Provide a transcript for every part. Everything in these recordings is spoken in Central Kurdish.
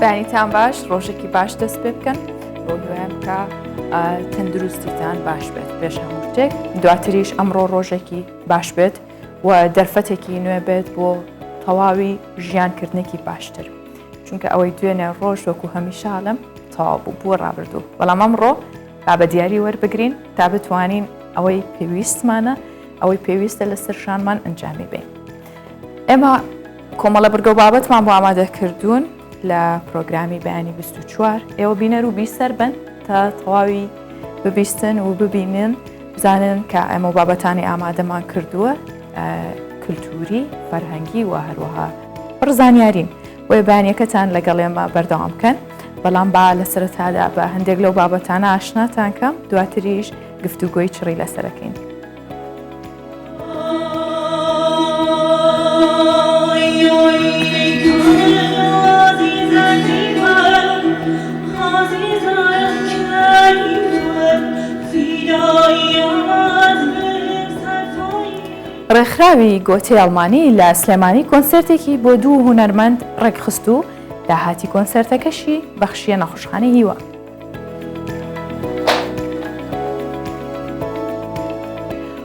بەیانیتان باش، ڕۆژێکی باش دەست پێ بکەن بۆ دوایم کە تەندروستیتان باش بێت پێش هەموو شتێک. دواتریش ئەمڕۆ ڕۆژێکی باش بێت و دەرفەتێکی نوێ بێت بۆ تەواوی ژیانکردنێکی باشتر، چونکە ئەوەی دوێنێ ڕۆژ وەکو هەمیشاڵم تەواو بووە ڕابردوو. بەڵام ئەمڕۆ با بە دیاری وەربگرین تا بتوانین ئەوەی پێویستمانە، ئەوەی پێویستە لەسەر شانمان ئەنجامی بین. ئێمە کۆمەڵە بەرگە و بابەتمان بۆ ئامادە کردوون لە پرۆگرامی بەیانی 24. ئێوە بینەر و بیسەر بن تا تەواوی ببیستن و ببینن، بزانن کە ئەمە بابەتانی ئامادەمان کردووە کلتوری، فەرهەنگی و هەروەها پڕزانیارین. بۆیە بەیانیەکەتان لەگەڵ ئێمە بەردەوام بکەن. بەڵام با لە سەرەتادا بە هەندێک لەو بابەتانە ئاشناتان کەم، دواتریش گفتوگۆی چڕی لەسەرەکەین. ڕێکخراوی گۆتەی ئەڵمانی لە سلێمانی کۆنسێرتێکی بۆ دوو هونەرمەند ڕێکخست و داهاتی کۆنسێرتەکەشی بەخشیە نەخۆشخانەی هیوە.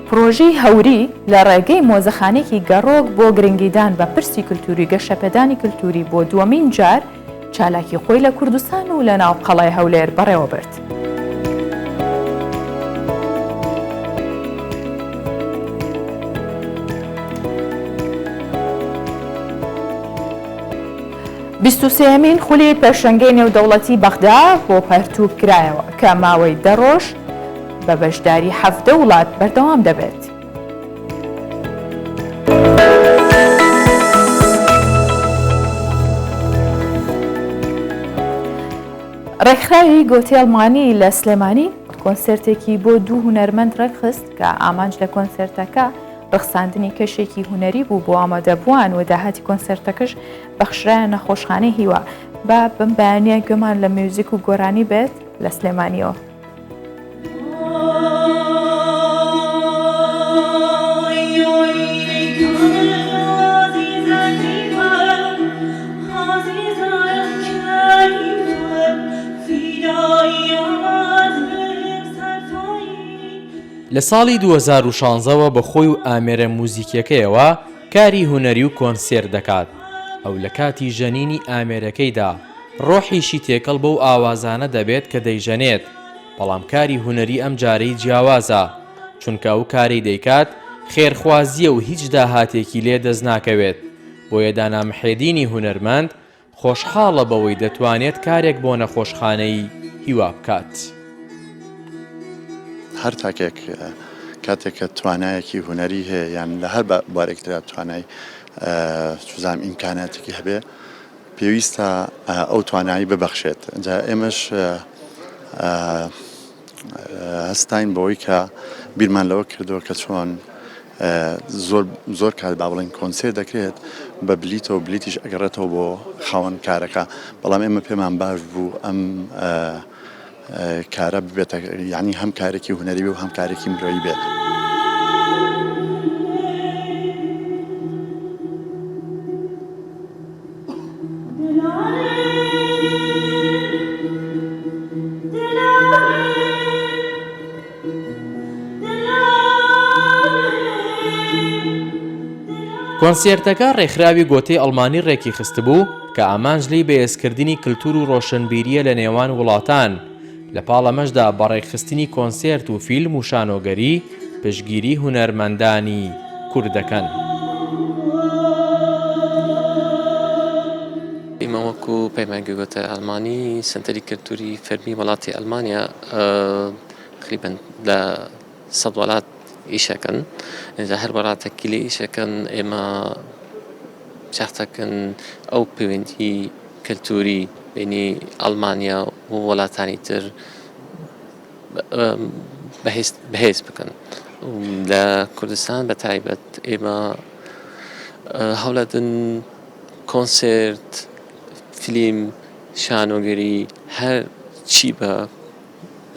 پرۆژەی هەوری لە ڕێگەی مۆزەخانێکی گەڕۆک بۆ گرنگیدان بە پرسی کلتوری گەشەپێدانی کلتوری بۆ دووەمین جار چالاکی خۆی لە کوردستان و لە ناو قەڵای هەولێر بەڕێوە برد. بیست و سێمین خولی پێشەنگەی نێودەوڵەتی بەغدا بۆ پەرتوب کرایەوە کە ماوەی 10 ڕۆژ بە بەشداری 17 وڵات بەردەوام دەبێت. ڕێکخراوی گۆتەی ئەڵمانی لە سلێمانی کۆنسێرتێکی بۆ دوو هونەرمەند ڕێکخست کە ئامانج لە کۆنسێرتەکە ڕخساندنی کەشێکی هونەری بوو بۆ ئامادەبووان و داهاتی کۆنسێرتەکەش بەخشرایە نەخۆشخانەی هیوە. بە بم بەیانیە گوێمان لە میوزیک و گۆرانی بێت لە سلێمانیەوە. لە ساڵی 2016ەوە بە خۆی و ئامێرە موزیکیەکەیەوە کاری هونەری و کۆنسێر دەکات. ئەو لە کاتی ژەنینی ئامێرەکەیدا ڕۆحیشی تێکەڵ بەو ئاوازانە دەبێت کە دەیژەنێت، بەڵام کاری هونەری ئەم جارەی جیاوازە، چونکە ئەو کاری دەیکات خێرخوازیە و هیچ داهاتێکی لێ دەست ناکەوێت. بۆیە دانا محێدینی هونەرمەند خۆشحاڵە بەوەی دەتوانێت کارێک بۆ نەخۆشخانەی هیوا بکات. هەر تاکێک کاتێککە توانایەکی هونەری هەیە یان لە هەر بارێکترا توانای سوزام ئیمکاناتێکی هەبێ پێویستە ئەو توانایی ببەخشێت. جا ئێمەش هەستاین بەوەی کە بیرمان لەوە کردەوە کە چۆن زۆر کات با بڵێن کۆنسێر دەکرێت بە بلیتەوە بلیتیش ئەگەڕێتەوە بۆ خاوەن کارەکە، بەڵام ئێمە پێمان باش بوو ئەم کارە ببێتە یعنی هەم کارێکی هونەری بێ و هەم کارێکی مرۆیی بێت. کۆنسێرتەکە ڕێکخراوی گۆتەی ئەڵمانی ڕێکی خستبوو کە ئامانجلی بەهێزکردنی کلتور و ڕۆشنبیریە لە نێوان وڵاتان. لە پاڵەمەشدا بە ڕێکخستنی کۆنسێرت و فیلم و شانۆگەری پشتگیری هونەرمەندانی کوردەکەن. ئێمە وەکو پەیمانگەی گۆتەی ئەڵمانی سنتەری کلتوری فەرمی وڵاتی ئەڵمانیا تقریباً لە 100 وڵات ئیشەکەن، لە هەر وڵاتێکی لێ ئیشەکەن. ئێمە چاختەکەن ئەو پەیوەندی کلتوری بینی ئەڵمانیا و وڵاتانی تر بەهێز بکەن. لە کوردستان بە تایبەت ئێمە هەوڵەدن کۆنسێرت، فیلم، شانۆگەری هەر چی بە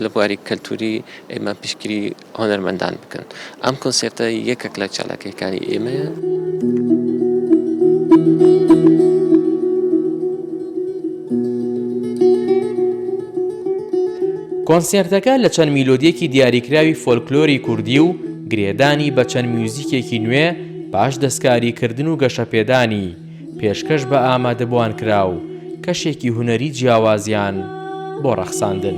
لە بواری کەلتوری ئێمە پشتگیری هۆنەرمەندان بکەن. ئەم کۆنسێرتە یەکێک لە چالاکیەکانی ئێمەیە. کۆنسێرتەکە لە چەند میلۆدیەکی دیاریکراوی فۆلکلۆری کوردی و گرێدانی بە چەند میوزیکێکی نوێ پاش دەستکاریکردن و گەشەپێدانی پێشکەش بە ئامادەبوان کرا و کەشێکی هونەری جیاوازیان بۆ ڕەخساندن.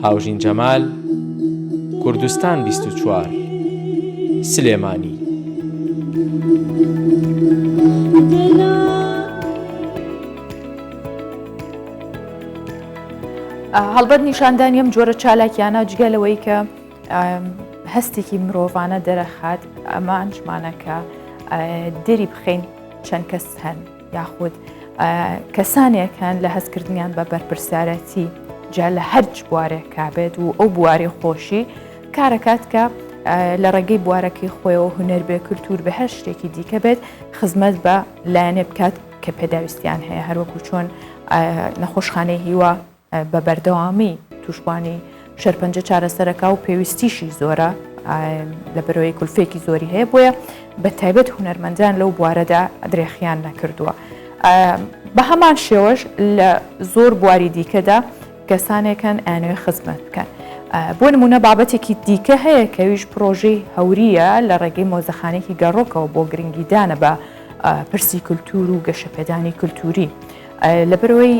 هاوژین جەمال، کوردستان 24 سلێمانی. هەڵبەت نیشاندانی ئەم جۆرە چالاکیانە جگە لەوەی کە هەستێکی مرۆڤانە دەرەخات ئەمانشمانەکە دەری بخەین چەند کەس هەن یاخود کەسانێکن لە هەستکردنیان بە بەرپرسارەتی جا لە هەرچ بوارێک کابێت و ئەو بواری خۆشی کارەکات کە لە ڕێگەی بوارەکەی خۆیەوە هونەر بێ کولتور بە هەر شتێکی دیکە بێت خزمەت بە لایەنێ بکات کە پێداویستیان هەیە هەروەکو چۆن نەخۆشخانەی هیوا بە بەردەوامی توشبانی شەرپەنجە چارەسەرەکە و پێویستیشی زۆرە لە بەرەوەی کولفێکی زۆری هەیە بۆیە بە تایبەت هونەرمەندان لەو بوارەدا درێخیان نەکردووە. بە هەمان شێوەش لە زۆر بواری دیکەدا کەسانێکن ئەنوێ خزمەت بکەن. بۆ نمونە بابەتێکی دیکە هەیە کەویش پرۆژەی هەوریە لە ڕێگەی مۆزەخانێکی گەڕۆکەوە بۆ گرنگیدانە بە پرسی کولتور و گەشەپێدانی کولتوری. لەبەرەوەی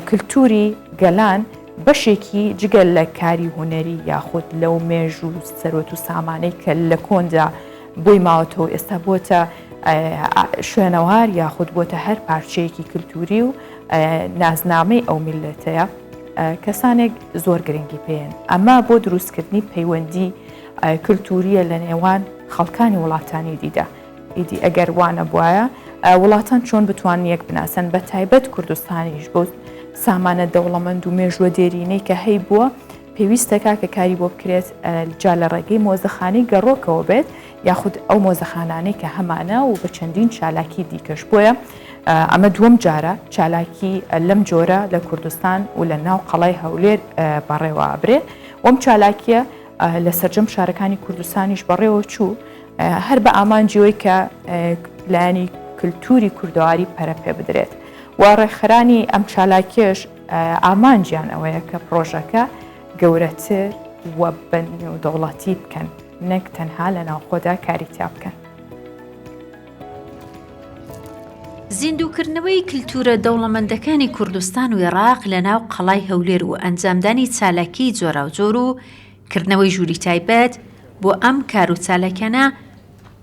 کولتوری گەلان بەشێکی جگەل لە کاری هونەری یاخود لەو مێژ و سەرۆت و سامانەی کە لە کۆندا بۆی ماوەتەوە ئێستا بۆتە شوێنەوار یاخود بۆتە هەر پارچەیەکی کولتوری و نازنامەی ئەو میلەتەیە کەسانێک زۆر گرنگی پێن. ئەمە بۆ دروستکردنی پەیوەندی کولتوریە لە نێوان خەڵکانی وڵاتانی دیدا. ئیدی ئەگەر وانە بواە وڵاتان چۆن بتوان یەک بناسن بە تایبەت کوردستانیش بۆ سامانە دەوڵەمەند و مێژوە دێرینەی کە هەی بووە پێویستەکە کە کاری بۆ بکرێت جا لە ڕێگەی مۆزەخانەی گەڕۆکەوە بێت یاخود ئەو مۆزەخانانەی کە هەمانە و بە چەندین چالاکی دیکەش بۆیە ئەمە دووەم جارە چالاکی لەم جۆرە لە کوردستان و لە ناو قەڵای هەولێر بەڕێوە ئابرێ وەم چالاکیە لە سەرجەم شارەکانی کوردستانیش بەڕێوە چوو هەر بە ئامانجیەوەی کە لایەنی کولتوری کوردەواری پەرە پێ بدرێت و ڕێکخەرانی ئەم چالاکیش ئامانجیان ئەوەیە کە پرۆژەکە گەورەتر و دەوڵەتی بکەن نەک تەنها لە ناوخۆدا کاریتیا بکەن. زیندووکردنەوەی کللتورە دەوڵەمەندەکانی کوردستان و عێراق لە ناو قەڵای هەولێر و ئەنجامدانی چالاکی جۆرا و جۆر و کردنەوەی ژووری تایبەت بۆ ئەم کار و چالاکانە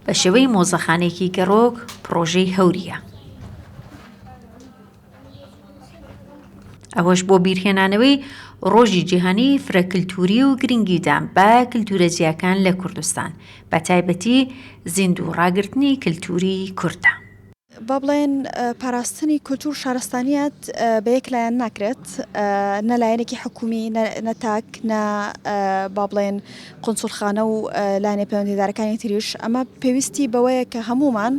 بە شێوەی مۆزەخانێکی گەڕۆک پرۆژەی هەوریە. ئەوەش بۆ بیرهێنانەوەی ڕۆژی جیهانی فرەکلتوری و گرنگیدان بە کللتورە جیاکان لە کوردستان بە تایبەتی زیندوو ڕاگررتنی کللتوری کوردە. با بڵێن پاراستنی کولتور شارستانیات بە یەک لایەن ناکرێت نە لایەنێکی حکومی نەتاک نە با بڵێن قونسوڵخانە و لایەنێ پەیوەندیدارەکانی تریش ئەمە پێویستی بەوەیە کە هەمومان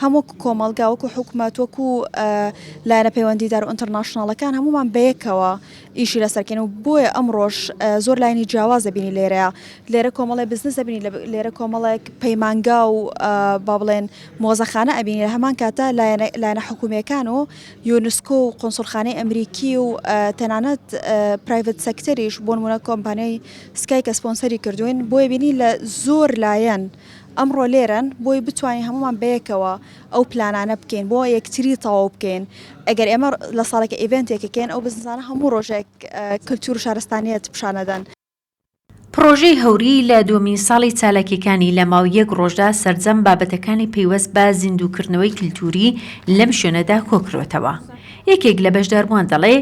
هەموو کۆمەلگا وەکو حکوومەت وەکو لایەنە پەیوەندیدار و ئینتەرناشناڵەکان هەمومان بەیەکەوە ئیشی لەسەرکەن و بۆیە ئەمڕۆژ زۆر لاینی جیاواز دەبینی لێرەیە لێرە کۆمەڵی بزنس دەبینی لێرە کۆمەڵێک پەیمانگا و با بڵێن مۆزەخانە ئەبینی لە هەمان کاتە لایەنە حکوومیەکان و یونسکۆ و قۆنسوڵخانەی ئەمریکی و تەنانەت پرایڤەت سەکتەریش بۆ نمونە کۆمپانیای سکای کە سپۆنسەری کردوین بۆیە بینی لە زۆر لایەن ئەمڕۆ لێرن بۆی بتوانین هەمومان بەیەکەوە ئەو پلانانە بکەین بۆ یەکتری تەواو بکەین ئەگەر ئێمە لە ساڵێکە ئیڤنتێکەکەین ئەو بزنسانە هەموو ڕۆژێک کللتور شارستانیەت پیشانەدەن. پرۆژەی هەوری لە دومین ساڵی چالاکیەکانی لە ماوەی یەک ڕۆژدا سەرجەم بابەتەکانی پەیوەست بە زیندووکردنەوەی کللتوری لەم شوێنەدا کۆکرۆتەوە. یەکێک لە بەشداربووان دەڵێ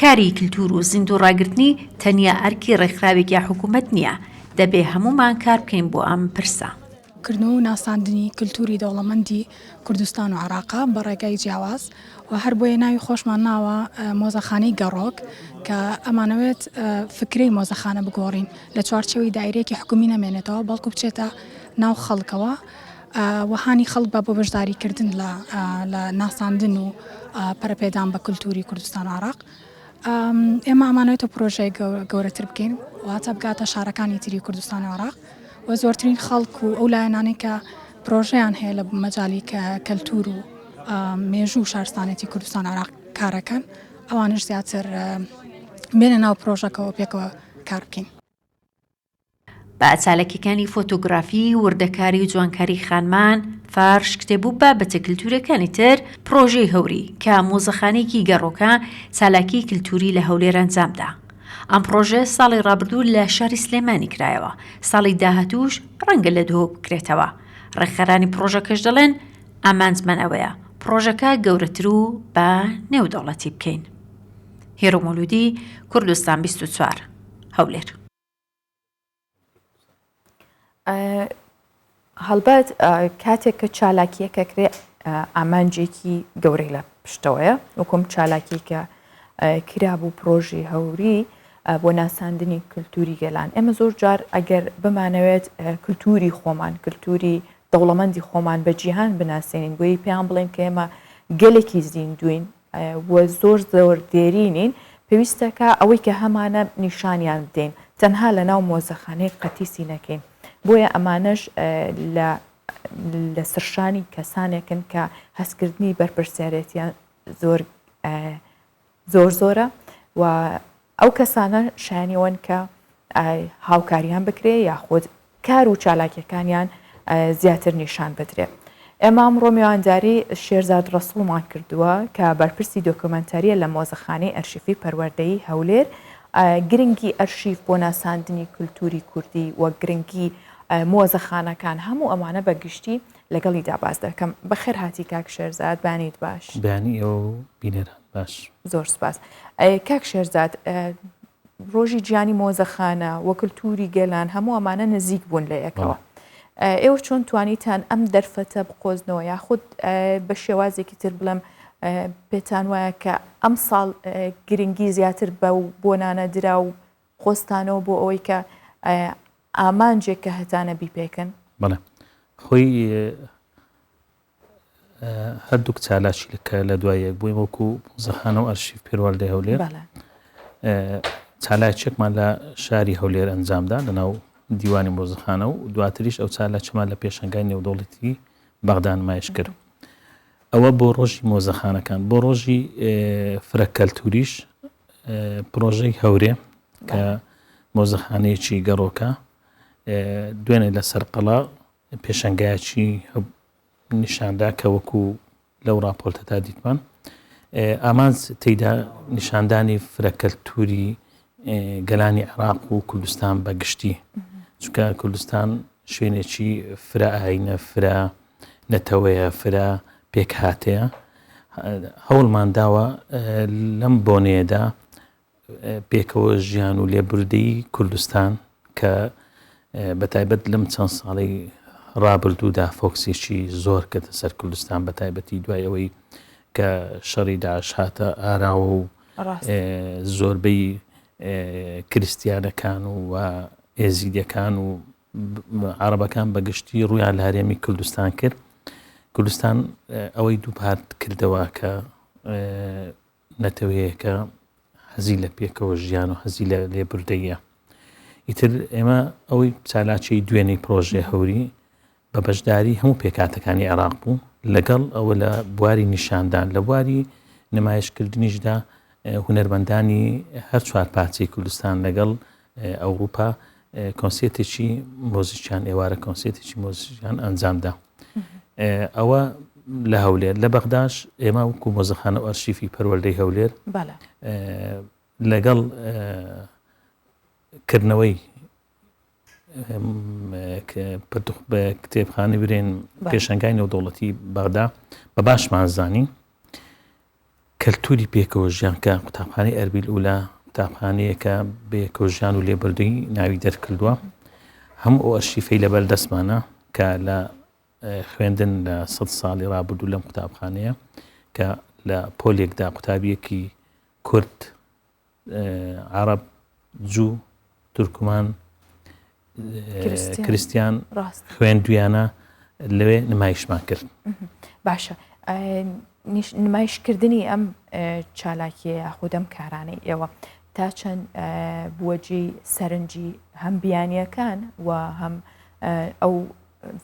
کاری کللتور و زیندوو ڕاگررتنی تەنیا ئەرکی ڕێکخراوێکی حکوومەت نییە دەبێ هەمومان کار بکەین بۆ ئەم پرسە. کردن و ناساندنی کللتوری دەوڵەمەندی کوردستان و عێراق بە ڕێگای جیاواز و هەر بۆیە ناوی خۆشمان ناوە مۆزەخانەی گەڕۆک کە ئەمانەوێت فکرەی مۆزەخانە بگۆڕین لە چوارچەوەی دایرەیەکی حکومی نەمێنێتەوە بەڵکو بچێتە ناو خەڵکەوە وهانی خەڵک بە بۆ بەشداریکردن لە ناساندن و پەرەپێدان بە کللتوری کوردستان و عێراق. ئێمە ئەمانەوێتە پرۆژەی گەورەتر بکەین و هەتا بگاتە شارەکانی تری کوردستان و عێراق و زۆرترین خەڵک و ئەو لایەنانەی کە پرۆژەیان هەیە لە مەجاڵی کەلتور و مێژوو شارستانێتی کوردستان عراق کارەکەن ئەوانش زیاتر بێنە ناو پرۆژەکەەوە پێکەوە کار بکەین. بە ئەچالەکیەکانی فۆتۆگرافی، وردەکاری و جوانکاری خانمان، فارش، کتێبوو بابەتە کللتورەکانی تر، پرۆژەی هەوری کە مۆزەخانەیەکی گەڕۆکە چالاکی کللتوری لە هەولێر ئەنجامدا. ئەم پرۆژە ساڵی ڕابردوو لە شاری سلێمانی کرایەوە، ساڵی داهاتووش ڕەنگە لە دۆ بکرێتەوە. ڕێکخەرانی پرۆژەکەش دەڵێن ئامانجمان ئەوەیە پرۆژەکە گەورەتر و بە نێودەوڵەتی بکەین. هێرۆ مۆلودی، کوردستان 24 هەولێر. هەڵبەت کاتێک کە چالاکیەکە کرێ ئامانجێکی گەورەی لە پشتەوەیە وەکوم چالاکی کە کرابوو پرۆژی هەوری بۆ ناساندنی کللتوری گەلان. ئێمە زۆر جار ئەگەر بمانەوێت کللتوری خۆمان کللتوری دەوڵەمەندی خۆمان بە جیهان بناسێنین بۆی پێیان بڵێن کە ئێمە گەلێکی زیندوین و زۆر زۆر دێرینین، پێویستەکە ئەوەی کە هەمانە نیشانیان بدەین، تەنها لە ناو مۆزەخانەی قەتیسی نەکەین. بۆیە ئەمانەش لە سرشانی کەسانێکن کە هەستکردنی بەرپرسیارەتیان زۆرە و ئەو کەسانە شایانیەوەن کە هاوکاریان بکرێ یاخود کار و چالاکیەکانیان زیاتر نیشان بدرێت. ئێمە ئەمڕۆ میوانداری شێرزاد ڕەسوڵمان کردووە کە بەرپرسی دۆکۆمەنتاریە لە مۆزەخانەی ئەرشیفی پەروەردەیی هەولێر، گرنگی ئەرشیف بۆ ناساندنی کللتوری کوردی و گرنگی مۆزەخانەکان هەموو ئەمانە بەگشتی لەگەڵی داباز دەکەم. بەخێر هاتی کاک شێرزاد، بانیت باش. بانی ئەو بینێران باش. زۆر سپاس. کاک شێرزاد، ڕۆژی گیانی مۆزەخانە و کللتوری گەلان هەموو ئەمانە نزیک بوون لە یەکەوە. ئێوە چۆن توانیتان ئەم دەرفەتە بقۆزنەوە یاخود بە شێوازێکی تر بڵم پێتان وایە کە ئەم ساڵ گرنگی زیاتر بۆنانە درا و خۆستانەوە بۆ ئەوەی کە ئامانجێک کە هەتانە بیپێکن؟ بەڵێ خۆی هەردووک چالاکی لەکە لە دوایەک بووی وەکو مۆزەخانە و ئەرشیف پەروەردەی هەولێر چالاکێکمان لە شاری هەولێر ئەنجامدا لەناو دیوانی مۆزەخانە و دواتریش ئەو چالاکیمان لە پێشەنگای نێودەوڵەتی بەغدا نمایش کرد. ئەوە بۆ ڕۆژی مۆزەخانەکان. بۆ ڕۆژی فرەکەلتوریش پرۆژەی هەورێ کە مۆزەخانەیەکی گەڕۆکە دوێنێ لە سەرقەڵا پێشەنگایەکی نیشاندا کە وەکو لەو راپۆرتە تا دیتمان ئامانج تێیدا نیشاندانی فرەکەلتوری گەلانی عێراق و کوردستان بەگشتی، چونکە کوردستان شوێنێکی فرە ئاینە، فرە نەتەوەیە، فرە پێک هاتەیە. هەوڵمان داوە لەم بۆنەیەدا پێکەوە ژیان و لێبوردەی کوردستان کە بەتایبەت لەم چەند ساڵی ڕابردوودا فۆکسێکی زۆر کردە سەر کوردستان، بەتایبەتی دوای ئەوەی کە شەڕی داعش هاتە ئاراوە و زۆربەی کریستیانەکان و ئێزیدەکان و عەرەبەکان بەگشتی ڕوویان لە هەرێمی کوردستان کرد. کوردستان ئەوەی دووپات کردەوە کە نەتەوەیەکە حەزی لە پێکەوە ژیان و حەزی لە لێبوردەیە. ئیتر ئێمە ئەوەی چالاکی دوێنەی پرۆژێ هەوری بە بەشداری هەموو پێکاتەکانی عێراق بوو، لەگەڵ ئەوە لە بواری نیشاندان لە بواری نمایشکردنیشدا هونەرمەندانی هەر چوار پارچەی کوردستان لەگەڵ ئەوروپا کۆنسێرتێکی مۆزیکیان ئێوارە کۆنسێرتێکی مۆزیکیان ئەنجامدا. ئەوە لە هەولێر. لە بەغداش ئێمە وەکو مۆزەخانە و ئەرشیفی پەروەردەی هەولێر لەگەڵ کردنەوەی بە کتێبخانە برێن پێشەنگای نێودەوڵەتی بەغدا بە باشمان زانین کەلتوری پێکەوە ژیان کە قوتابخانەی ئەربیل ئولا قوتابخانەیەکە پێکەوە ژیان و لێبوردەی ناوی دەرکردووە. هەموو ئەو ئەرشیفەی لەبەر دەستمانە کە لە خوێندن لە 100 ساڵی ڕابردوو لەم قوتابخانەیە کە لە پۆلێکدا قوتابیەکی کورد، عەرەب، جوو، تورکمان، کریستیان خوێندویانە لەوێ نمایشمان کرد. باشە، نمایشکردنی ئەم چالاکیە یاخودەم کارانەی ئێوە تا چەند بوەجی سەرنجی هەم بیانیەکان و هەم ئەو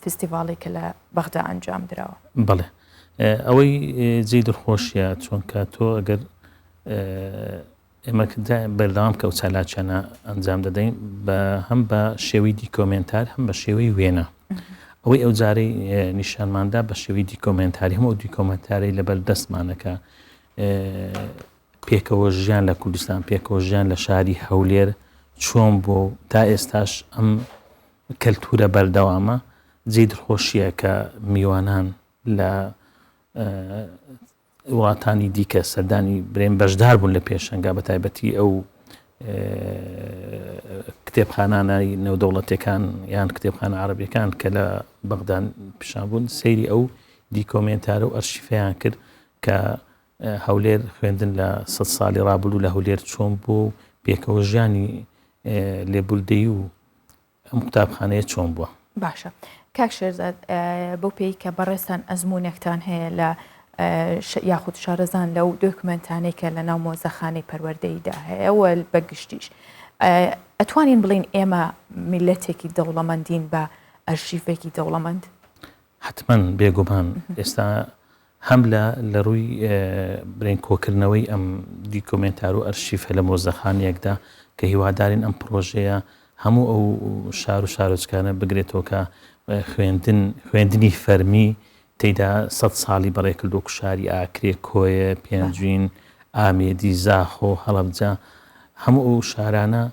فستیڤاڵی کە لە بەغدا ئەنجام دراوە؟ بەڵێ، ئەوەی جێی دڵخۆشیە چونکە تۆ ئەگەر ئێمە بەردەوام کە ئەو چالاکیانە ئەنجام دەدەین هەم بە شێوەی دیکۆمنتار هەم بە شێوەی وێنە ئەوەی ئەو جارەی نیشانماندا بە شێوەی دیکۆمنتاری هەموو دیکۆمنتارەی لەبەر دەستمانەکە پێکەوە ژیان لە کوردستان پێکەوە ژیان لە شاری هەولێر چۆن بۆ تا ئێستاش ئەم کەلتورە بەردەوامە جێی دڵخۆشیە کە میوانان لە وڵاتانی دیکە سەردانی برێن بەشدار بوون لە پێشەنگا بە تایبەتی ئەو کتێبخانانەی نێودەوڵەتەکان یان کتێبخانە عەرەبیەکان کە لە بەغدان پیشان بوون سەیری ئەو دیکۆمنتارە و ئەرشیفەیان کرد کە هەولێر خوێندن لە 100 ساڵی ڕابردوو لە هەولێر چۆن بوو پێکەوە ژیانی لێبوردەیی و ئەم قوتابخانەیە چۆن بووە. باشە کاک شێرزاد بۆ پێی کە بەڕێستان ئەزمونێکتان هەیە لە یاخود شارەزان لەو دۆکمنتانەی کە لە ناو مۆزەخانەی پەروەردەییدا هەیەوە بەگشتیش ئەتوانین بڵین ئێمە میلەتێکی دەوڵەمەندین بە ئەرشیفێکی دەوڵەمەند؟ حتمەن بێگومان ئێستا هەم لە ڕووی برین کۆکردنەوەی ئەم دیکۆمنتار و ئەرشیفە لە مۆزەخانەیەکدا کە هیوادارین ئەم پرۆژەیە هەموو ئەو شار و شارۆچکانە بگرێتەوە کە خوێندنی فەرمی تێیدا 100 ساڵی بەڕێکردۆ کوشاری ئاکرێ کۆیە پێنجوین ئامێدی زاخۆ هەڵەبجە هەموو ئەو شارانە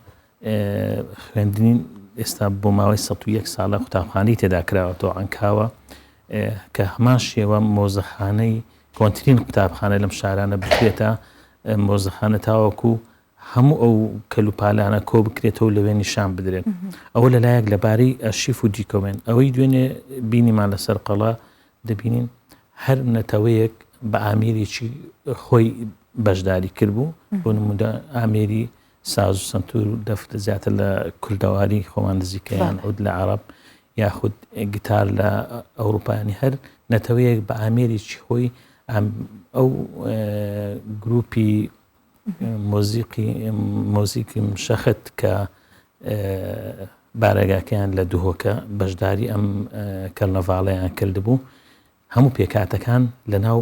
خوێندنی ئێستا بۆ ماوەی 101 ساڵە قوتابخانەی تێدا کراوەتەوە ئەنکاوە کە هەمان شێوە مۆزەخانەی کۆنترین قوتابخانە لەم شارانە بکرێتە مۆزەخانە تاوەکو هەموو ئەو کەلوپالانە کۆ بکرێتەوە لەوێ نیشان بدرێت ئەوە لەلایەک لەبارەی ئەرشیف و دیکۆمنت ئەوەی دوێنێ بینیمان لەسەر قەڵا دەبینین هەر نەتەوەیەک بە ئامێرێکی خۆی بەشداری کردبوو بۆ نمونە ئامێری ساز و سنتور و دەفت زیاتر لە کوردەواری خۆمان نزیکەیان عود لە عەرەب یاخود گیتار لە ئەوروپایانی هەر نەتەوەیەک بە ئامێرێکی خۆی ئەو گروپی مۆزیکی مشەخت کە بارەگاکەیان لە دوهۆکە بەشداری ئەم کەرنەڤاڵەیان کردبوو هەموو پێکاتەکان لە ناو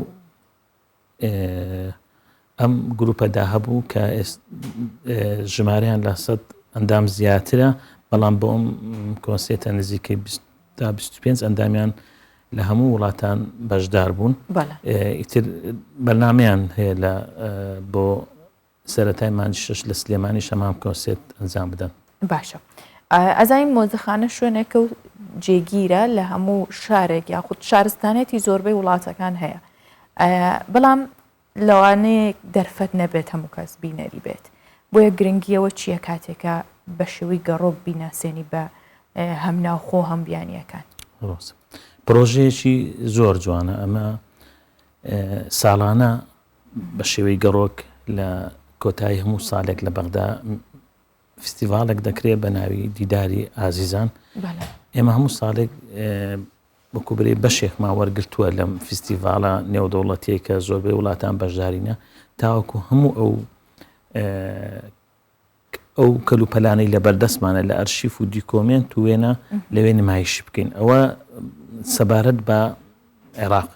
ئەم گروپەدا هەبوو کە ژمارەیان لە 100 ئەندام زیاترە بەڵام بۆ ئەم کۆنسێتە نزیکەی 25 ئەندامیان لە هەموو وڵاتان بەشدار بوون ئیتر بەرنامەیان هەیە لە بۆ سەرەتای مانجی 6 لە سلێمانی شەمام کۆنسێت ئەنجام بدەن. باشە ئەزانین مۆزەخانە شوێنێکە و جێگیرە لە هەموو شارێک یاخود شارستانێتی زۆربەی وڵاتەکان هەیە بەڵام لەوانەیە دەرفەت نەبێت هەموو کەس بینەری بێت بۆیە گرنگیەوە چییە کاتێکە بە شێوەی گەڕۆک بیناسێنی بە هەم ناوخۆ هەم بیانیەکان پرۆژەیەکی زۆر جوانە ئەمە ساڵانە بە شێوەی گەڕۆک لە کۆتایی هەموو ساڵێک لە بەغدا فستیڤالێک دەکرێت بە ناوی دیداری ئازیزان ئێمە هەموو ساڵێک بەکوبرێ بەشێکمان وەرگرتووە لەم فستیڤالە نێودەوڵەتیە کە زۆربەی وڵاتان بەشدارینە تاوەکو هەموو ئەو کەلوپەلانەی لە بەردەستمانە لە ئەرشیف و دیکۆمنت و وێنە لەوێ نمایش بکەین ئەوە سەبارەت بە عێراق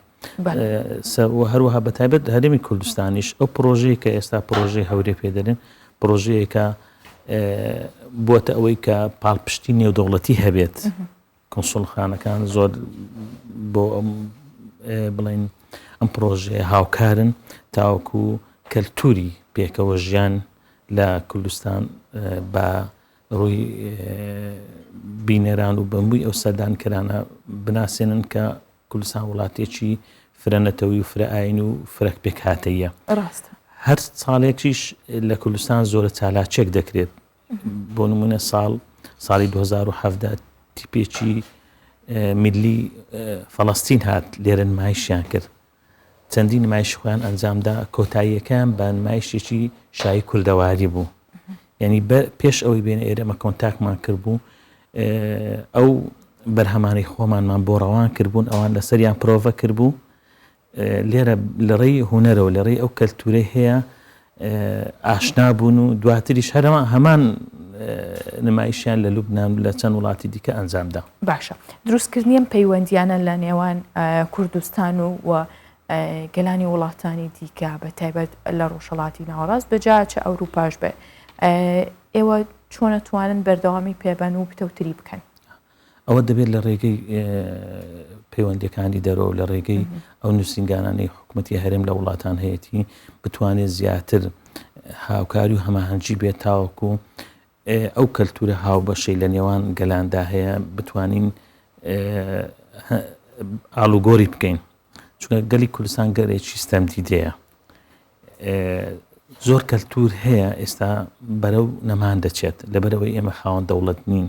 هەروەها بەتایبەت هەرێمی کوردستانیش ئەو پرۆژەیە کە ئێستا پرۆژەی هەورێ پێدەرێن پرۆژەیەکە بووەتە ئەوەی کە پاڵپشتی نێودەوڵەتی هەبێت کۆنسوڵخانەکان زۆر بۆ بڵین ئەم پرۆژەیە هاوکارن تاوەکو کەلتوری پێکەوە ژیان لە کوردستان بە ڕووی بینێران و بەمبووی ئەو سەردانکەرانە بناسێنن کە کوردستان وڵاتێکی فرەنەتەوەی و فرەئاین و فرەک پێکهاتەیە هەر ساڵێکیش لە کوردستان زۆرە چالاچێک دەکرێت بۆ نمونە ساڵی 2017 تیپێکی میلی فەڵەستین هات لێرە نمایشیان کرد چەندی نمایش خۆیان ئەنجامدا کۆتاییەکان بە نمایشێکی شایی کوردەواری بوو یعنی پێش ئەوەی بێنە ئێرەمە کۆنتاکمان کردبوو ئەو بەرهەمانی خۆمانمان بۆ ڕەوان کردبوون ئەوان لەسەریان پرۆڤە کردبوو لێرە لە ڕێی هونەرەوە لە ڕێی ئەو کەلتورەی هەیە ئاشنا بوون و دواتریش هەرەوە هەمان نمایشیان لە لوبنان لە چەند وڵاتی دیکە ئەنجامدا. باشە دروستکردنیەم پەیوەندیانە لە نێوان کوردستان و گەلانی وڵاتانی دیکە بە تایبەت لە ڕۆژهەڵاتی ناوەڕاست بەجا چە ئەوروپاش بێ ئێوە چۆن نەتوانن بەردەوامی پێبەن و پتەوتری بکەن ئەوە دەبێت لە ڕێگەی پەیوەندیەکانی دەرەوە لە ڕێگەی ئەو نووسنگانانەی حکوومەتی هەرێم لە وڵاتان هەیەی بتوانێت زیاتر هاوکاری و هەماهەنگی بێت تاوەکو ئەو کەلتورە هاوبەشەی لە نێوان گەلاندا هەیە بتوانین ئاڵوگۆری بکەین چونکە گەلی کوردستان گەرێکی ستەمدیدەیە زۆر کەلتور هەیە ئێستا بەرەو نەمان دەچێت لەبەرەوەی ئێمە خاوەن دەوڵەت نین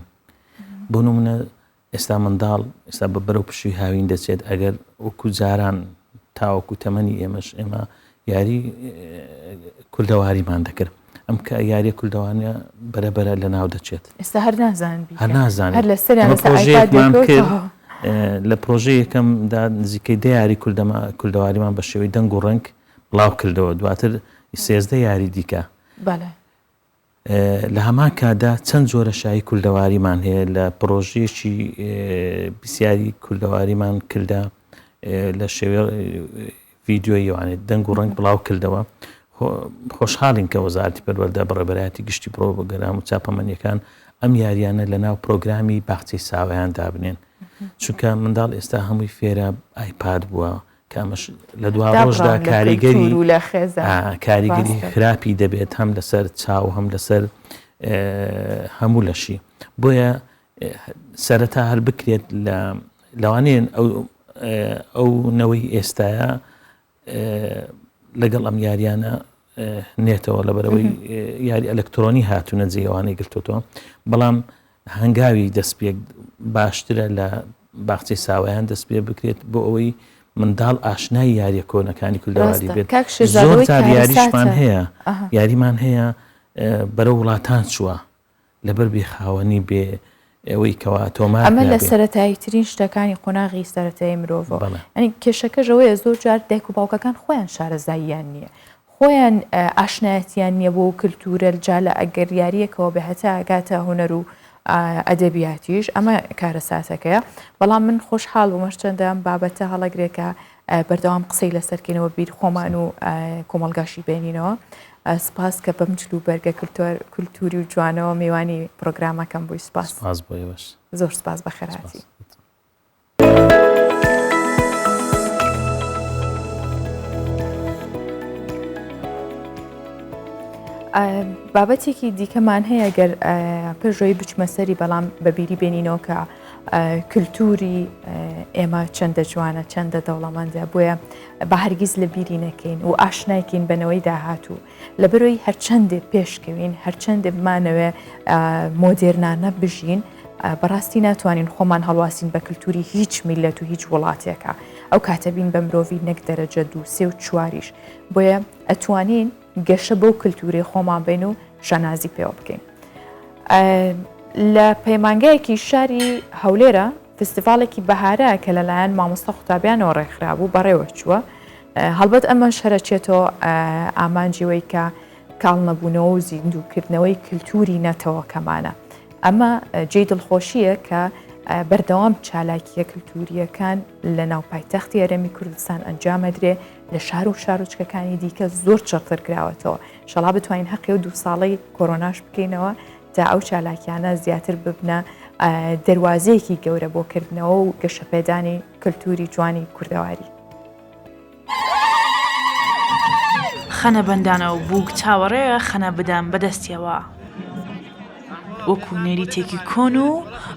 بۆ نمونە ئێستا منداڵ ئێستا بە بەرەو پشووی هاوین دەچێت ئەگەر وەکو جاران تاوەکو تەمەنی ئێمە یاری کولدەواریمان دەکرد ئەم کە یاریە کولدەوانە بەرەبەرە لە ناو دەچێت ئێستا هەر نازان پرۆژەیەکمان کرد لە پرۆژەی یەکەمدا نزیکەی یاری کولدەواریمان بە شێوەی دەنگ و ڕنگ بڵاو کردەوە دواتر 13 یاری دیکە لە هەمان کادا چەند جۆرە شایی کولدەواریمان هەیە لە پرۆژەیەکی بسیاری کولدەواریمان کردە لە شێوێ ڤیددیۆی یوانێت دەنگ و ڕنگ بڵاو کردەوە خۆشحاڵین کە وەزارەتی پەروەردە بەڕێبەرایەتی گشتی بڕۆ بە گەرام و چاپەمەنیەکان ئەم یاریانە لە ناو پرۆگرامی باخچەی ساوایان دابنێن چونکە منداڵ ئێستا هەمووی فێرە ئایپاد بووە کامەش لە دوا ڕۆژدا کاریگەری خراپی دەبێت هەم لەسەر چاو هەم لەسەر هەموو لەشی بۆیە سەرەتا هەر بکرێت لەوانێن ئەو نەوەی ئێستاە لەگەڵ ئەم یاریانە نێتەوە لەبەرەوەی یاری ئەلکترۆنی هاتوونە جێوانەی گرتوتەوە بەڵام هەنگاوی دەستپێک باشترە لە باخچەی ساوایان دەست پێ بکرێت بۆ ئەوەی منداڵ ئاشنای یاریە کۆنەکانی کولدەواری بێت زۆر جار یاریشمان هەیە یاریمان هەیە بەرە وڵاتان چووە لەبەر بێخاوەنی بێ ئەوەی کەوا تۆمار ئەمە لە سەرەتاییترین شتەکانی قۆناغی سەرەتایی مرۆڤ ئەنی کێشەکەژەوەیە زۆر جار دایک و باوکەکان خۆیان شارەزاییان نییە خۆیان ئاشنایەتیان نییە بۆ کللتورە جا لە ئەگەر یاریەکەەوە بە هەتا ئەگاتە هوەر و ئەدەبیاتیش ئەمە کارە ساتەکەیە بەڵام من خۆشحاڵ بوومەش چەندە بابەتە هەڵەگرێکە بەردەوام قسەی لەسەرکەینەوە بیر خۆمان و کۆمەلگاشی بێنینەوە سپاس کە بەم جلو بەرگە کولتوری و جوانەوە میوانی پرۆگرامەکەم بووی سپاس زۆر سپاس بە خێراتی بابەتێکی دیکەمان هەیە گەر پێشۆی بچمە سەری بەڵام بەبیری بێنینەوە کە کللتوری ئێمە چەندە جوانە چەندە دەوڵەمەندە بۆیە بە هەرگیز لە بیری نەکەین و ئاشنایکەین بنەوەی داهاتوو لەبەرەوەی هەرچەندێ پێشکەوین هەرچەندێ بمانەوێ مۆدێرنانە بژین بەڕاستی ناتوانین خۆمان هەڵواسین بە کللتوری هیچ میلەت و هیچ وڵاتێکە ئەو کاتەبین بە مرۆڤی نەک دەرەجە 2 3 و 4 بۆیە ئەتوانین گەشە بەو کللتوری خۆمان بین و شانازی پێوە بکەین لە پەیمانگایەکی شاری هەولێرە فستیڤالێکی بەهارە کە لەلایەن مامۆستا قوتابیانەوە ڕێکخرابوو بەڕێوە چووە هەڵبەت ئەمە شەرەچێتەوە ئامانجیەوەی کە کاڵ نەبوونەوە و زیندووکردنەوەی کللتوری نەتەوەکەمانە ئەمە جێی دڵخۆشیە کە بەردەوام چالاکیە کللتوریەکان لە ناو پایتەختی هەرێمی کوردستان ئەنجامەدرێ لە شار و شارۆچکەکانی دیکە زۆر چەقتر کراوەتەوە شەڵا بتوانین حەقی و 2 ساڵەی کۆرۆناش بکەینەوە تا ئەو چالاکیانە زیاتر ببنە دەواازەیەکی گەورە بۆکردنەوە و گەشەپێدانی کللتوری جوانی کوردەواری خەنە بەندانە و بووک چاوەڕێە خەنە بدەم بەدەستیەوە وەکو نێریتێکی کۆن و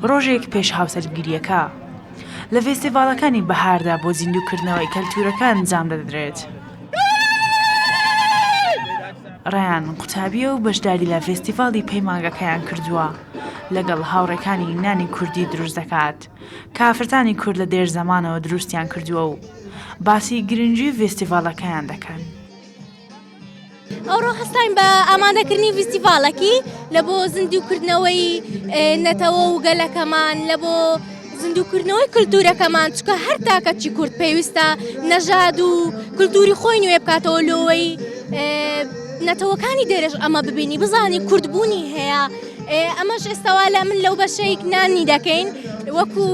ڕۆژێک پێش هاوسەرگیریەکە لە فێستیڤالەکانی بەهاردا بۆ زیندووکردنەوەی کەلتورەکان انجام دەدرێت ڕیان قوتابیە و بەشداری لە فێستیڤاڵی پەیمانگەکەیان کردووە لەگەڵ هاوڕێکانی نانی کوردی دروست دەکات کافرتانی کورد لە دێر زەمانەوە دروستیان کردووە و باسی گرنگی فێستیڤالەکەیان دەکەن ئەوڕۆ هەستاین بە ئامادەکردنی فستیڤالەکی لە بۆ زیندووکردنەوەی نەتەوە و گەلەکەمان لە بۆ زیندووکردنەوەی کللتورەکەمان چکە هەر تاکەچی کورد پێویستە نەژاد و کللتوری خۆی نوێ بکاتەوە لەوەی نەتەوەکانی دێرەش ئەمە ببینی بزانی کوردبوونی هەیە ئەمەش ئێستاوا لە من لەو بەشەیەک نانی دەکەین وەکو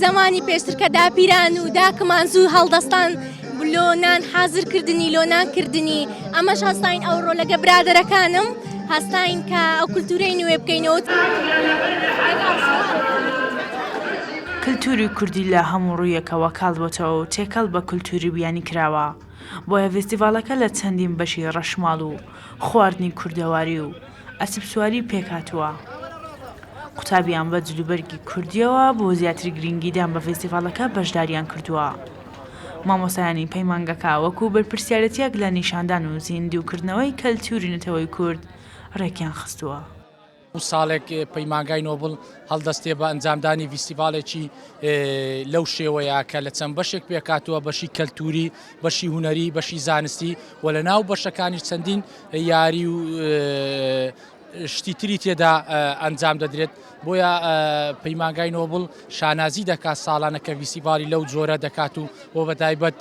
زەمانی پێشتر کە داپیران و داکەمان زوو هەڵدەستان لۆنان حازرکردنی لۆنانکردنی ئەمەش هەستاین ئەوڕۆ لەگە برادەرەکانم هەستاین کە ئەو کولتورەی نوێ بکەینەوە. کللتوری کوردی لە هەموو ڕوویەکەوە کاڵبۆتەوە و تێکەڵ بە کولتوری بیانی کراوە بۆیە فستیڤالەکە لە چەندین بەشی ڕەشماڵ و خواردنی کوردەواری و ئەسپسواری پێکاتووە. قوتابیان بە جلوبەرگی کوردیەوە بۆ زیاتر گرنگیدان بە فستیڤالەکە بەشداریان کردووە. مامۆسایانی پەیمانگەکە وەکو بەرپرسیارەتیەک لە نیشاندان و زیندووکردنەوەی کەلتوری نەتەوەی کورد ڕێکیان خستووە. ساڵێک پەیمانگای نۆبڵ هەڵدەستێ بە ئەنجامدانی فیستیڤالێکی لەو شێوەیە کە لە چەند بەشێک پێکاتووە بەشی کەلتوری، بەشی هوەری، بەشی زانستی و لە ناو بەشەکانی چەندین یاری و شتی تری تێدا ئەنجام دەدرێت. بۆیە پەیمانگای نۆبڵ شانازی دەکات ساڵانەکە فیستیڤالی لەو جۆرە دەکات و بۆ بەتایبەت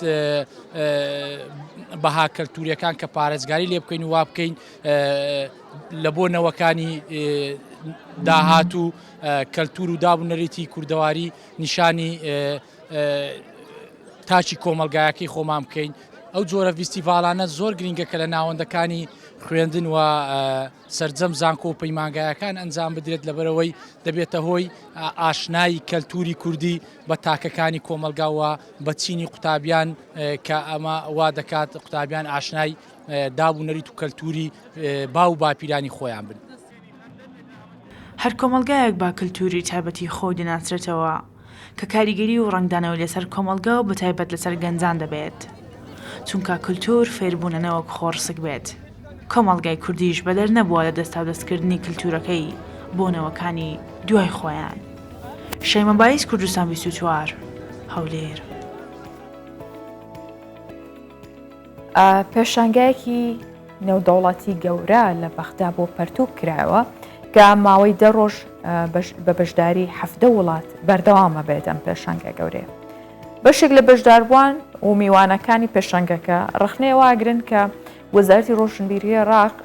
بەها کەلتوریەکان کە پارێزگاری لێ بکەین و وا بکەین لە بۆ نەوەکانی داهات و کەلتور و دابوونەرێتی کوردەواری نیشانی تاچی کۆمەلگایەکەی خۆمان بکەین. ئەو جۆرە فیستیڤالانە زۆر گرنگە کە لە ناوەندەکانی خوێندن و سەرجەم زانکۆ و پەیمانگایەکان ئەنجام بدرێت لەبەرەوەی دەبێتە هۆی ئاشنایی کەلتوری کوردی بە تاکەکانی کۆمەلگاوە بە چینی قوتابیان کە ئەمە وا دەکات قوتابیان ئاشنای دابوونەریت و کەلتوری با و باپیرانی خۆیان بن. هەر کۆمەلگایەک با کەلتوری تایبەتی خۆی دەناسرێتەوە کە کاریگەری و ڕنگدانەوە لەسەر کۆمەلگا و بەتایبەت لەسەر گەنجان دەبێت. چونکە کولتور فێربوونەوەک خۆڕسک بێت. کۆمەڵگای کوردیش بەدەر نەبووە لە دەستا دەستکردنی کللتورەکەی بۆ نەوەکانی دوای خۆیان. شەیمەباییس کوردستان 24 هەولێر. پێشانگایەکی نێودەوڵەتی گەورە لە بەغدا بۆ پەرتوک کرایەوە کە ماوەی 10 ڕۆژ بە بەشداری 7 وڵات بەردەوامە بێت ئەم پێشانگای گەورەیە. بەشێک لە بەشداربووان و میوانەکانی پێشەنگەکە ڕخنەیە واگرن کە وەزارەتی ڕۆشنبیری عێراق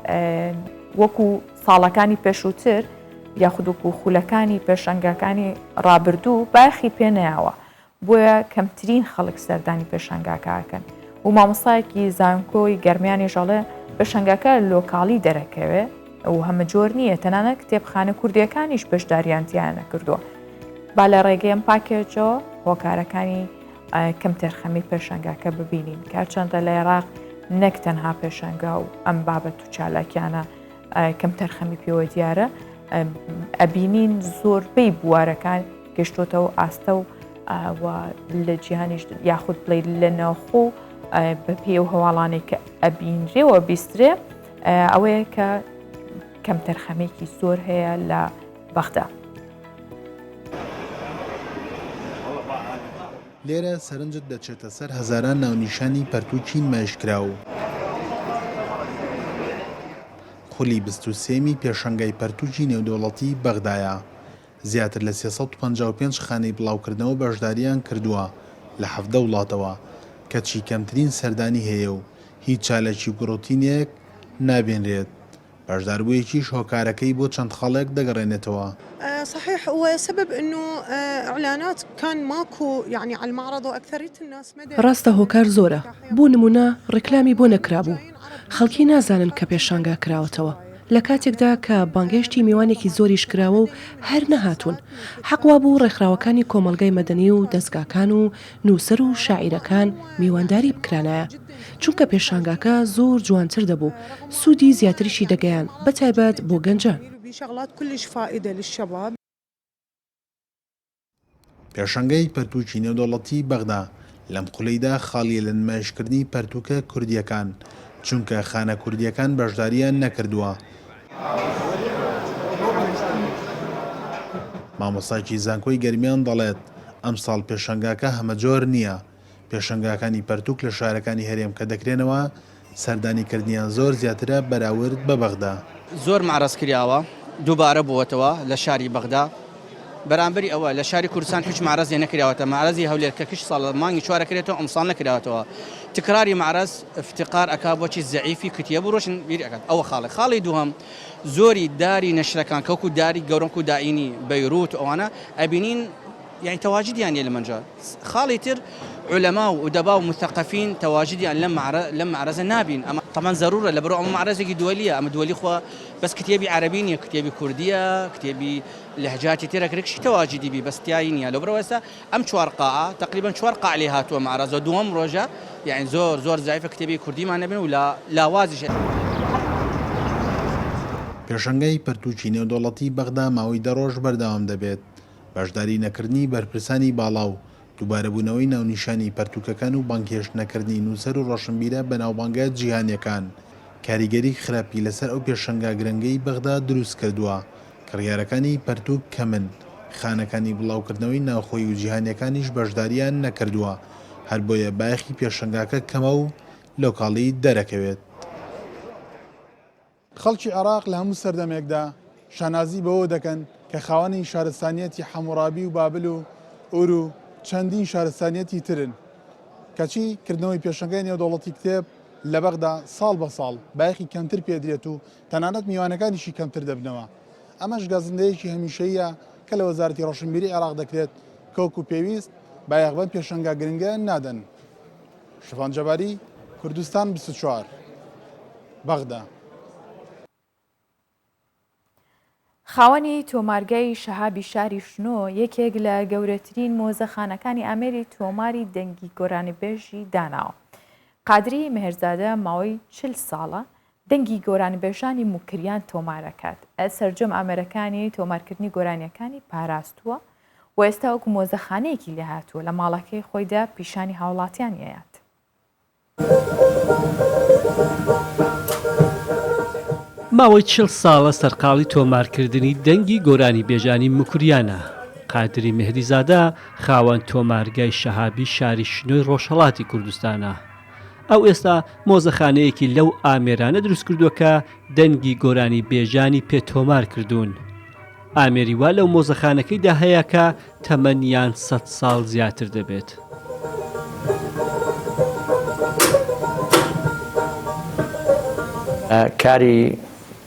وەکو ساڵەکانی پێشووتر یاخود وەکو خولەکانی پێشەنگەکانی ڕابردوو باخی پێ نەیاوە بۆیە کەمترین خەڵک سەردانی پێشەنگاکەکەن و مامۆستایەکی زانکۆی گەرمیانی ژەڵێ پێشەنگەکە لۆکاڵی دەرەکەوێ و هەمە جۆر نییە تەنانەت کتێبخانە کوردیەکانیش بەشداریانتیانە کردووە. با لە ڕێگەی ئەم پاکێجەوە هۆکارەکانی کەم تەرخەمی پێشەنگاکە ببینین کارچەندە لە عێراق نەک تەنها پێشەنگا و ئەم بابەت و چالاکیانە کەم تەرخەمی پێوە دیارە ئەبینین زۆربەی بوارەکان گەشتۆتەوە ئاستە و لە جیهانیش یاخود بڵێ لە ناوخۆ بە پێ و هەواڵانێک کە ئەبینرێەوە بیسترێ ئەوەیە کە کەم تەرخەمێکی زۆر هەیە لە بەغدا. لێرە سەرنجت دەچێتە سەر هەزاران ناونیشانی پەرتووکی مەشکراو. خولی 23می پێشەنگای پەرتووکی نێودەوڵەتی بەغدایە. زیاتر لە 355 خانەی بڵاوکردنەوە بەشداریان کردووە لە 7 وڵاتەوە کەچی کەمترین سەردانی هەیە و هیچ چالێکی گڕۆتینێک نابێنرێت. بەشداربوویەکی هۆکارەکەی بۆ چەند خەڵک دەگەڕێنێتەوە. صحيح وسبب انه اعلانات كان ماكو يعني على المعرض واكثريه الناس ما ڕاستە هۆکار زۆرە بۆ نمونە ڕێکلامی بۆ نەکرابوو خەڵکی نازانن کە پێشانگا کراوەتەوە لە کاتێکدا کە بانگەشتی میوانێکی زۆریش کراوە و هەر نەهاتوون حەقوا بوو ڕێکخراوەکانی کۆمەلگای مەدەنی و دەستگاکان و نووسەر و شاعیرەکان میوانداری بکرانایە چونکە پێشانگاکە زۆر جوانتر دەبوو سوودی زیاتریشی دەگەیان بەتایبەت بۆ گەنجان. شغلات كلش فائده للشباب. پێشەنگای پەرتووکی نێودەوڵەتی بەغدا لەم قولەیدا خاڵیە لە نمایشکردنی پەرتووکە کوردیەکان چونکە خانە کوردیەکان بەشداریان نەکردووە. مامۆستاکی زانکۆی گەرمیان دەڵێت ئەم ساڵ پێشەنگاکە هەمە جۆر نییە. پێشەنگاکانی پەرتووک لە شارەکانی هەرێم کە دەکرێنەوە سەردانیکردنیان زۆر زیاترە بەراورد بە بەغدا. زۆر معرەز کراوە دووبارە بووەتەوە لە شاری بەغدا بەرامبەری ئەوە لە شاری کوردستان هیچ معرەزی نەکراوەتە مەعرەزی هەولێر کە کەش ساڵ مانگی 4 کرێتەوە ئەمساڵ نەکراوەتەوە تکراری معرەز افتقار ئەکا بۆچی زەعیفی کتیە بۆ ڕۆشن بیری ئەکات ئەوە خاڵی دووهەم زۆری داری نەشرەکان کەوکو داری گەورەنک و داینی بەیروت ئەوانە ئەبینین یعنی تەواجدیان لە منجا خاڵی تر علماء وأدباء ومثقفين تواجدي لم معرض نابين. أما طبعا ضرورة لبرو أما معرض دولية أما دولي خو بس كتابي عربية كتابي كردية كتابي لهجات تركش تواجدي بي بس تياينيا لو برو هسه أم شوار قاعة تقريبا شوار قاعة لها تو معرض ودوم روجا يعني زور ضعيفة كتابي كردي ما نبين ولا لا وازش. پێشەنگای پەرتوچی نێودەوڵەتی بەغدا ماوەی دەڕۆژ بەردەوام دەبێت بەشداری نەکردنی بەرپرسانی باڵا و دووبارەبوونەوەی ناونیشانی پەرتوکەکان و بانکێشتنەکردنی نووسەر و ڕۆشنبیرە بە ناوبانگە جیهانیەکان کاریگەری خراپی لەسەر ئەو پێشەنگا گرنگەی بەغدا دروست کردووە کڕیارەکانی پەرتوک کەمن خانەکانی بڵاوکردنەوەی ناوخۆی و جیهانیەکانیش بەشداریان نەکردووە هەر بۆیە بایەخی پێشەنگاکە کەمە و لۆکاڵی دەرەکەوێت. خەڵکی عێراق لە هەموو سەردەمێکدا شانازی بەوە دەکەن کە خاوەنی شارستانیەتی حەموڕابی و بابل و ئور و چەندین شارستانیەتی ترن کەچی کردنەوەی پێشەنگای نێودەوڵەتی کتێب لە بەغدا ساڵ بە ساڵ بایەخی کەمتر پێدرێت و تەنانەت میوانەکانیشی کەمتر دەبنەوە. ئەمەش گەزندەیەکی هەمیشەیە کە لە وەزارەتی ڕۆشنبیری عێراق دەکرێت کەوکو پێویست بایەخبەن پێشەنگا گرنگە نادەن. شەفان جەباری کوردستان 24 بەغدا. خاوەنی تۆمارگای شەهابی شاری شنۆ یەکێک لە گەورەترین مۆزەخانەکانی ئامێری تۆماری دەنگی گۆرانیبێژی داناوە. قادری مهێرزادە ماوەی 40 ساڵە دەنگی گۆرانیبێژانی موکریان تۆمارەکات. سەرجەم ئامێرەکانی تۆمارکردنی گۆرانیەکانی پاراستووە و ئێستا وەکو مۆزەخانەیەکی لێهاتووە لە ماڵەکەی خۆیدا پیشانی هاوڵاتیان هەیەات. ماوەی 40 ساڵە سەرقاڵی تۆمارکردنی دەنگی گۆرانی بێژانی موکریانە. قادری مهدیزادە خاوەن تۆمارگای شەهابی شاری شنۆی ڕۆژهەڵاتی کوردستانە. ئەو ئێستا مۆزەخانەیەکی لەو ئامێرانە دروست کردووە دەنگی گۆرانی بێژانی پێ تۆمار کردوون. ئامێری وا لەو مۆزەخانەکەیدا هەیە کە تەمەنیان 100 ساڵ زیاتر دەبێت. کاری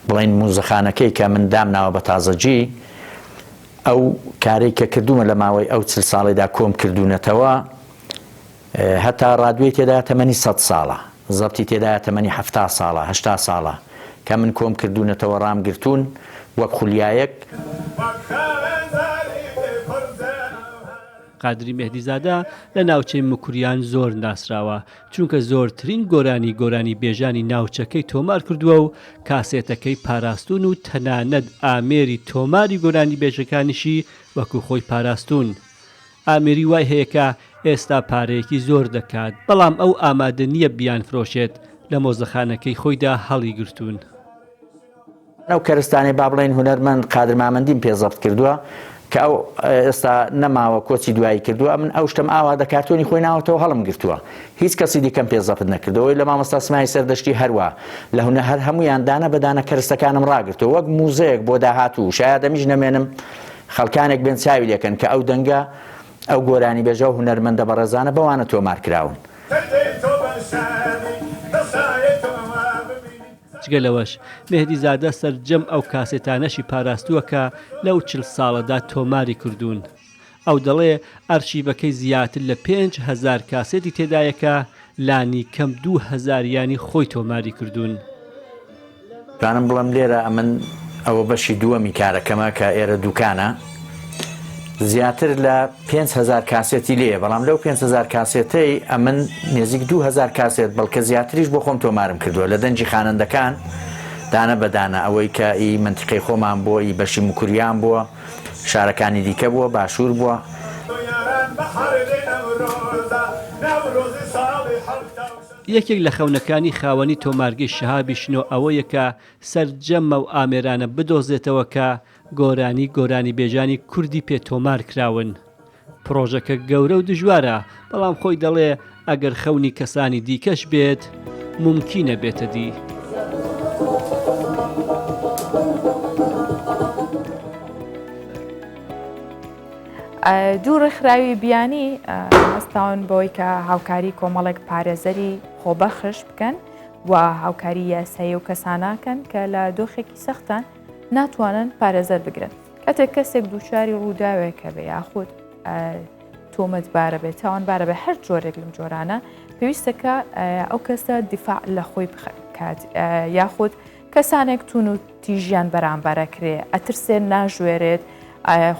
بڵین مۆزەخانەکەی کە من دامناوە بە تازەجی ئەو کارێک کە کردومە لە ماوەی ئەو 40 ساڵێدا کۆم کردوونەتەوە هەتا ڕادوێ تێدا تەمەنی 100 ساڵە زەبتی تێدا تەمەنی 70 ساڵە 80 ساڵە کە من کۆم کردوونەتەوە ڕامگرتوون وەک خولیایەک. قادری مهدیزادە لە ناوچەی موکریان زۆر ناسراوە چونکە زۆرترین گۆرانی بێژانی ناوچەکەی تۆمار کردووە و کاسێتەکەی پاراستون و تەنانەت ئامێری تۆماری گۆرانی بێژەکانیشی وەکو خۆی پاراستون. ئامێری وای هەیەکە ئێستا پارەیەکی زۆر دەکات بەڵام ئەو ئامادە نییە بیان فرۆشێت لە مۆزەخانەکەی خۆیدا هەڵی گرتوون. ئەو کەرستانی با بڵێن هونەرمەند قادر مامەندیم پێزەبت کردووە کە ئەو ئێستا نەماوە کۆچی دوایی کردووە من ئەو شتم ئاوا دەکاتۆنی خۆی ناوەتەوە هەڵم گرتووە هیچ کەسی دیکەم پێزەبت نەکردەوەی لە مامۆستا سمای سەردەشتی هەروە لە هونە هەر هەمویان دانە بەدانە کەرستەکانم ڕاگرتەوە وەک موزەیەک بۆ داهاتوو شاید دەمیش نەمێنم خەڵکانێک بێن چاوی لێکەن کە ئەو دەنگە ئەو گۆرانی بێژە و هونەرمەندە بەڕێزانە بەوانە تۆمار کراون. جگەلەوەش مهدیزادە سەرجەم ئەو کاسێتانەشی پاراستووە کە لەو 40 ساڵەدا تۆماری کردوون. ئەو دەڵێ ئەرشیڤەکەی زیاتر لە 5,000 کاسێتی تێدایەکە لانی کەم 2,000 یانی خۆی تۆماری کردوون. توانم بڵم لێرە ئەمن ئەوە بەشی دووەمی کارەکەمە کە ئێرە دوکانە زیاتر لە 5,000 کاسێتی لێ بەڵام لەو 5,000 کاسێتەی ئەمن نێزیک 2,000 کاسێت بەڵکە زیاتریش بۆ خۆم تۆمارم کردووە لە دەنجی خانەندەکان دانە بەدانە ئەوەی کە ئی منتیقەی خۆمان بووە ئی بەشی موکریان بووە شارەکانی دیکە بووە باشوور بووە. یەکێک لە خەونەکانی خاوەنی تۆمارگەی شەهابی شنۆ ئەوەیە کە سەرجەمە و ئامێرانە بدۆزێتەوە کە گۆرانی بێژانی کوردی پێ تۆمار کراون. پرۆژەکە گەورە و دژوارە بەڵام خۆی دەڵێ ئەگەر خەونی کەسانی دیکەش بێت ممکینە بێتە دی. دوو ڕێکخراوی بیانی هەستاون بۆی کە هاوکاری کۆمەڵێک پارێزەری خۆبەخش بکەن و هاوکاری یاسایی و کەساناکەن کە لە دۆخێکی سەختان ناتوانن پارێزەر بگرن. کاتێک کەسێک دووچاری ڕووداوێکە بێ یاخود تۆمەتبارە بێت تاوانبارە بە هەر جۆرێک لەم جۆرانە پێویستەکە ئەو کەسە دیفاع لە خۆی بکات یاخود کەسانێک تون و تیژیان بەرامبەرەکرێ ئەترسێ ناژوێرێت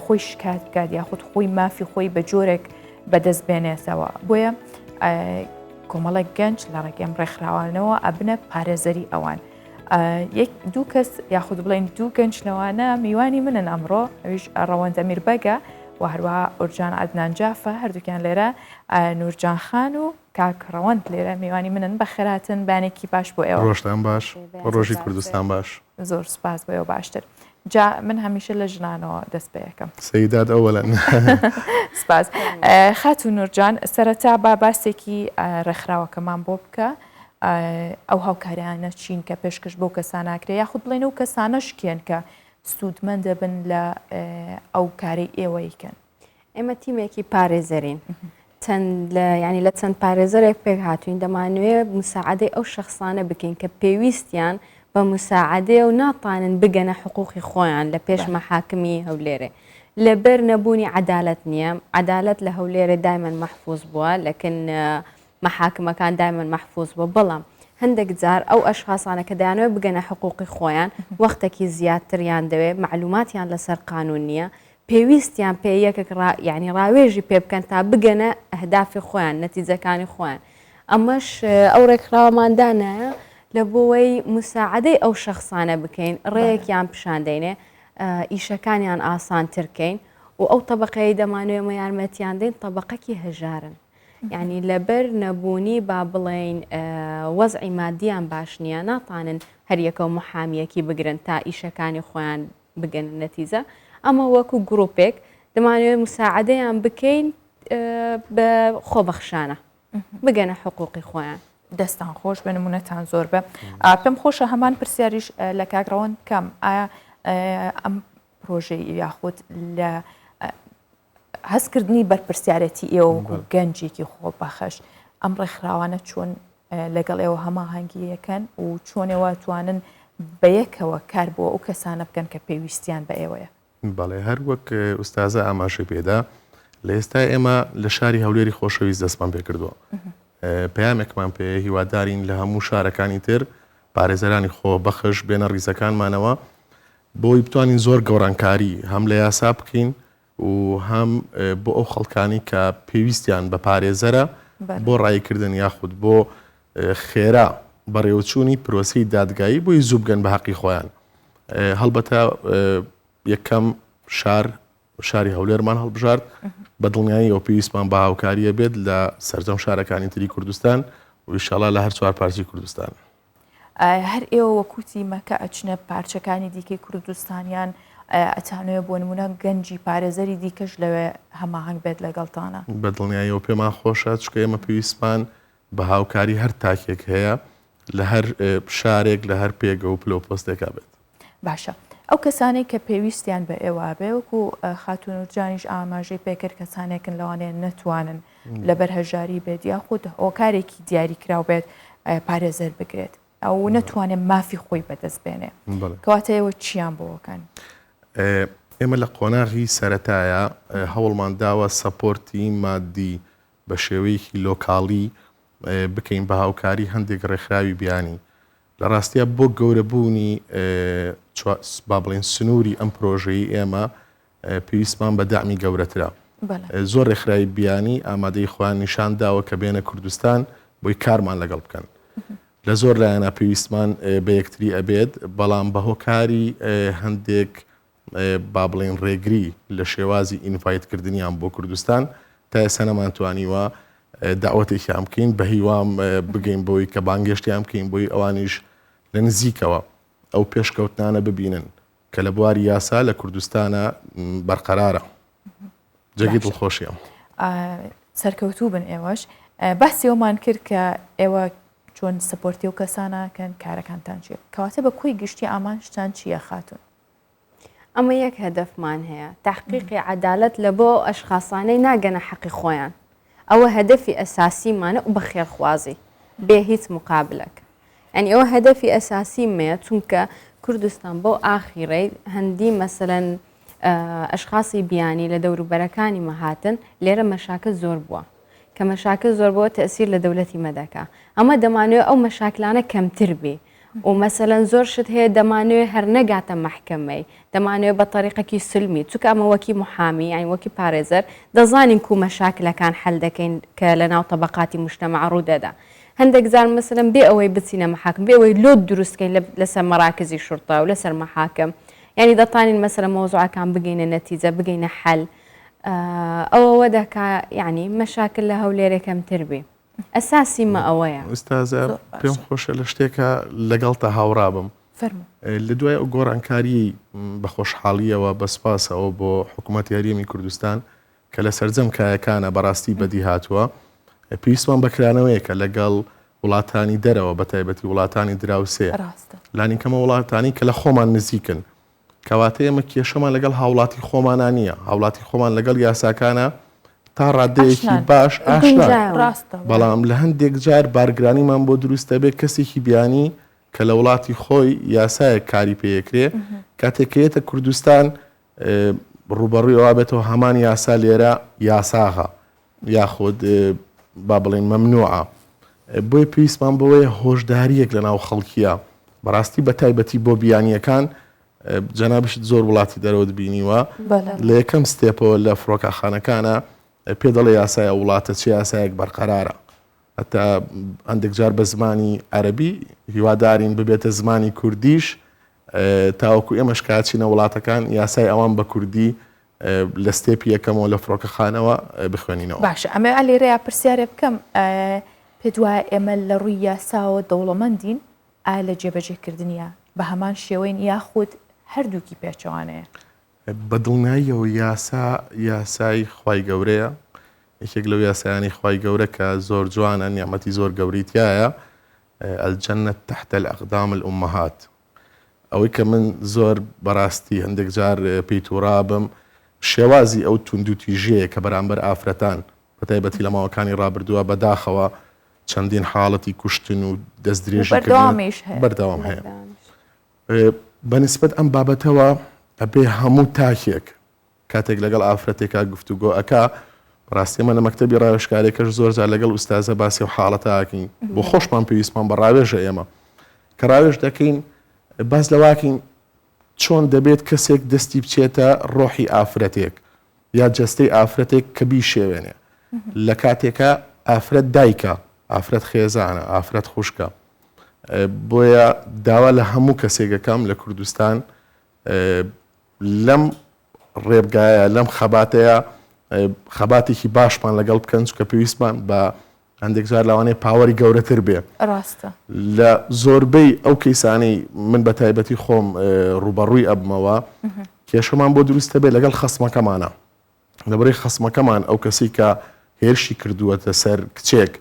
خۆی شکات بکات یاخود خۆی مافی خۆی بە جۆرێک بەدەست بێنێتەوە بۆیە کۆمەڵێک گەنج لە ڕێگەم ڕێکخراوانەوە ئەبنە پارێزەری ئەوان دوو کەس یاخود بڵێن دوو گەنج لەوانە میوانی منن ئەمڕۆ ئەویش ڕەوەندە میربەگە و هەروە ئورجان عەدنان جافە هەردووکیان لێرە نورجان خان و کاک ڕەوەند لێرە میوانی منن بە خێراتن بانێکی باش بۆ ئێوە ڕۆژتان باش ڕۆژی کوردستان باش زۆر سپاس بۆ ئێوە باشتر جا من هەمیشە لە ژنانەوە دەست پێ یەکەم سەیدات ئەوەلەن سپاس خاتو نورجان سەرەتا با باسێکی ڕێکخراوەکەمان بۆ بکە ئەو هاوکاریانە چین کە پێشکەش بۆ کەساناکرێ یاخود بڵێن و کەسانە شکێن کە سوودمەندە بن لە ئەو کاری ئێوەیکەن ئێمە تیمێکی پارێزەرین ینی لە چەند پارێزەرێک پێک هاتوین دەمانوێت مساعدەی ئەو شخصانە بکەین کە پێویستیان بە مساعدەیە و ناتوانن بگەنە حقوقی خۆیان لە پێش مەحاکمی هەولێرێ لەبەر نەبوونی عەدالەت نییە عەدالەت لە هەولێرە دایمەن مەحفوظ بووە لەکن مەحاکمەکان دایمەن مەحفوظ بووە بەڵام هەندێک جار ئەو ئەشخاصانە کە دایانەوە بگەنە حقوقی خۆیان وەختێکی زیاتریان دەوێت معلوماتیان لەسەر قانون نییە پێویستیان پێ یەکێک ینی ڕاوێژی پێ بکەن تا بگەنە ئەهدافی خۆیان نەتیجەکانی خۆیان ئەمەش ئەو ڕێکخراوەماندانە لە بۆەوەی مساعدەی ئەو شخصانە بکەین ڕێیەکیان پیشاندەینێ ئیشەکانیان ئاسانترکەین و ئەو طبقەی دەمانوێمە یارمەتیان دەین طبقەکی هەژارن یعنی لەبەر نەبوونی با بڵێن وەزعی مادیان باش نییە ناتوانن هەریەکە و محامیەکی بگرن تا ئیشەکانی خۆیان بگەن نەتیجە ئەمە وەکو گرۆپێک دەمانوێت مساعدەیان بکەین بە خۆبەخشانە بگەنە حقوقی خۆیان دەستان خۆش بە نمونەتان زۆر بە پێم خۆشە هەمان پرسیاریش لە کاگڕەوەن کەم ئایا ئەم پرۆژەی یاخود لە هەستکردنی بەرپرسیارەتی ئێوە گەنجێکی خۆ بەخەش ئەم ڕێکخراوانە چۆن لەگەڵ ئێوە هەماهەنگیەکەن و چۆنێوە توانن بە یەکەوە کار بۆ ئەو کەسانە بکەن کە پێویستیان بە ئێوەیە بەڵێ هەر وەک ئوستازە ئاماژەی پێدا لە ئێستا ئێمە لە شاری هەولێری خۆشەویست دەستمان پێ کردووە پەیامێکمان پێ هیوادارین لە هەموو شارەکانی تر پارێزەرانی خۆ بەخش بێنە ڕیزەکانمانەوە بۆی بتوانین زۆر گەورانکاری هەم لە یاسا بکەین و هەم بۆ ئەو خەڵکانی کە پێویستیان بە پارێزەرە بۆ ڕایکردن یاخود بۆ خێرا بەڕێوەچوونی پرۆسی دادگایی بۆی زوو بگەن بە حەقی خۆیان هەڵبەتە یەکەم شاری هەولێرمان هەڵبژارد بە دڵنیایی ئەو پێویستمان بە هاوکاریە بێت لە سەرجەم شارەکانی تری کوردستان و ئینشاڵڵا لە هەر چوار پارچی کوردستان هەر ئێوە وەکوتی مەکە ئەچنە پارچەکانی دیکەی کوردستانیان ئەتانوێت بۆ نمونە گەنجی پارێزەری دیکەش لەوێ هەماهەنگ بێت لەگەڵتانە بە دڵنیاییەوە پێمان خۆشە چکە ئێمە پێویستمان بە هاوکاری هەر تاکێک هەیە لە هەر شارێک لە هەر پێگە و پلۆپۆستێکا بێت باشە ئەو کەسانێک کە پێویستیان بە ئێوە بێ وەکو خاتون و جانیش ئاماژەی پێکرد کەسانێکن لەوانەیە نەتوانن لەبەر هەژاری بێت یاخود هۆکارێکی دیاری کراو بێت پارێزەر بگرێت ئەو نەتوانێت مافی خۆی بەدەست بێنێ کەواتە ئێوە چیان بۆەکەن ئێمە لە قۆناغی سەرەتایە هەوڵمان داوە سەپۆرتی مادی بە شێوەیەکی لۆکاڵی بکەین بە هاوکاری هەندێک ڕێکخراوی بیانی لە ڕاستیە بۆ گەورەبوونی با بڵێن سنووری ئەم پرۆژەی ئێمە پێویستمان بە دامی گەورەترا زۆر ڕێکخراوی بیانی ئامادەی خۆیان نیشان داوە کە بێنە کوردستان بۆی کارمان لەگەڵ بکەن لە زۆر لایەنە پێویستمان بە یەکتری ئەبێت بەڵام بە هۆکاری هەندێک با بڵێن ڕێگری لە شێوازی ئینڤایتکردنیان بۆ کوردستان تا ئێستا نەمانتوانیوە داوەتێکیان بکەین بە هیوام بگەین بۆی کە بانگێشتیان بکەین بۆی ئەوانیش لە نزیکەوە ئەو پێشکەوتنانە ببینن کە لە بواری یاسا لە کوردستانە بەرقەرارە جێگی دڵخۆشیە سەرکەوتوو بن ئێوەش باسی ئەومان کرد کە ئێوە چۆن سپۆرتی و کەسانەکەن کارەکانتان چیە کەواتە بە کوی گشتی ئامانجتان چییە خاتون ئەمە یەک هەدەفمان هەیە تحقیقی عەدالەت لە بۆ ئەشخاصانەی ناگەنە حەقی خۆیان ئەوە هەدەفی ئەساسیمانە و بە خێرخوازی بێ هیچ مقابلەک ئەنی ئەوە هەدەفی ئەساسیمەیە چونکە کوردستان بۆ ئاخیرەی هەندی مەسەلەن ئەشخاصی بیانی لە دەوروبەرەکانی مەهاتن لێرە مەشاکل زۆر بووە کە مەشاکل زۆر بۆ تەسیر لە دەوڵەتی مەدەکە ئەمە دەمانوێت ئەو مەشاکلانە کەمتر بێ و مەسەلەن زۆر شت هەیە دەمانوێت هەر نەگاتە محکەمەی دەمانوێت بە طریقەکی سلمی چونکە ئەمە وەکی محامی یان وەکی پارێزەر دەزانین کو مەشاکلەکان حەل دەکەین کە لە ناو تەبەقاتی مجتەمع ڕوودەدا هەندێک جار مەسەلەن بێ ئەوەی بچینە محاکم بێ ئەوەی لۆ دروستکەین لەسەر مەراکزی شورتە و لەسەر مەحاکم یعنی دەتوانین مەسەلەن مۆزوعەکان بگەینە نەتیجە بگەینە حەل ئەوەوە دەکا یعنی مەشاکل لە هەولێرە کەمتر بێ ئەساسی مە ئەوەیە ئوستازە پێم خۆشە لە شتێکە لەگەڵ تا هاوڕا بم لە دوای ئەو گۆڕانکاری بە خۆشحاڵیەوە بە سپاسەوە بۆ حکوومەت یاریەمی کوردستان کە لە سەرجەم کایەکانە بەڕاستی بەدی هاتووە پێویستمان بەکرانەوەیەکە لەگەڵ وڵاتانی دەرەوە بە تایبەتی وڵاتانی دراوسێ لانیکەمە وڵاتانی کە لە خۆمان نزیکن کەواتە ئێمە کێشەمان لەگەڵ هاوڵاتی خۆمانە نییە هاوڵاتی خۆمان لەگەڵ یاساکانە تا ڕادەیەکی باش ئاشنا بەڵام لە هەندێک جار بارگرانیمان بۆ دروستە بێت کەسێکی بیانی کە لە وڵاتی خۆی یاسایەک کاری پێیەکرێ کاتێکەیەتە کوردستان ڕوبەڕوویەوە بێتەوە هەمان یاسا لێرە یاساغا یاخود با بڵێن مەمنوعە بۆی پێویستمان بەوەیە هۆشداریەک لە ناو خەڵکیە بەڕاستی بە تایبەتی بۆ بیانیەکان جەنابشت زۆر وڵاتی دەرەوە بینیوە لە یەکەم ستێپەوە لە فڕۆکەخانەکانە پێ دەڵێ یاسایە وڵاتە چه یاسایەک بەرقەرارە هەتا هەندێک جار بە زمانی عەرەبی هیوادارین ببێتە زمانی کوردیش تاوەکو ئێمەش کاچینە وڵاتەکان یاسای ئەوان بە کوردی لە ستێپی یەکەمەوە لە فڕۆکەخانەوە بخوێنینەوە باشە ئەمە ئەلێرەیە پرسیارێ بکەم پێ وایە ئێمە لە ڕووی یاساوە دەوڵەمەندین ئایا لە جێبەجێکردنیە بە هەمان شێوەین یاخود هەردووکی پێچەوانەیە بەدڵنیاییەوە یاسای خوای گەورەیە یەکێک لەو یاسایانی خوای گەورە کە زۆر جوانە نیعمەتی زۆر گەوریتیایە الجەنە تحت الأقدام الأمهات ئەوەی کە من زۆر بەڕاستی هەندێک جار پێی تووڕابم شێوازی ئەو توندوتیژەیە کە بەرامبەر ئافرەتان بە تایبەتی لە ماوەکانی ڕابردووە بەداخەوە چەندین حاڵەتی کوشتن و دەستدرێژی بەردەوام هەیە بەنسبەت ئەم بابەتەوە ئەبێ هەموو تاکێک کاتێک لەگەڵ ئافرەتێکا گفتوگۆ ئەکا ڕاستی ئەمە لە مەکتەبی ڕاوێژکارێکەش زۆرجار لەگەڵ ئوستازە باسی و حاڵەتاکەین بۆ خۆشمان پێویستمان بە ڕاوێژە ئێمە کە ڕاوێژ دەکەین باس لەواکەین چۆن دەبێت کەسێک دەستی بچێتە ڕۆحی ئافرەتێک یا جەستەی ئافرەتێک کە بیشێوێنێ لە کاتێکە ئافرەت دایکە ئافرەت خێزانە ئافرەت خوشکە بۆیە داوا لە هەموو کەسێکەکەم لە کوردستان لەم ڕێبگایە لەم خەباتەیە خەباتێکی باشمان لەگەڵ بکەن چکە پێویستمان بە هەندێک جار لەوانەیە پاوەری گەورەتر بێ ڕاستە لە زۆربەی ئەو کەیسانەی من بە تایبەتی خۆم ڕوبەڕووی ئەبمەوە کێشەمان بۆ دروستە بێ لەگەڵ خەسمەکەمانە لەبەرەی خەسمەکەمان ئەو کەسی کە هێرشی کردووەتە سەر کچێک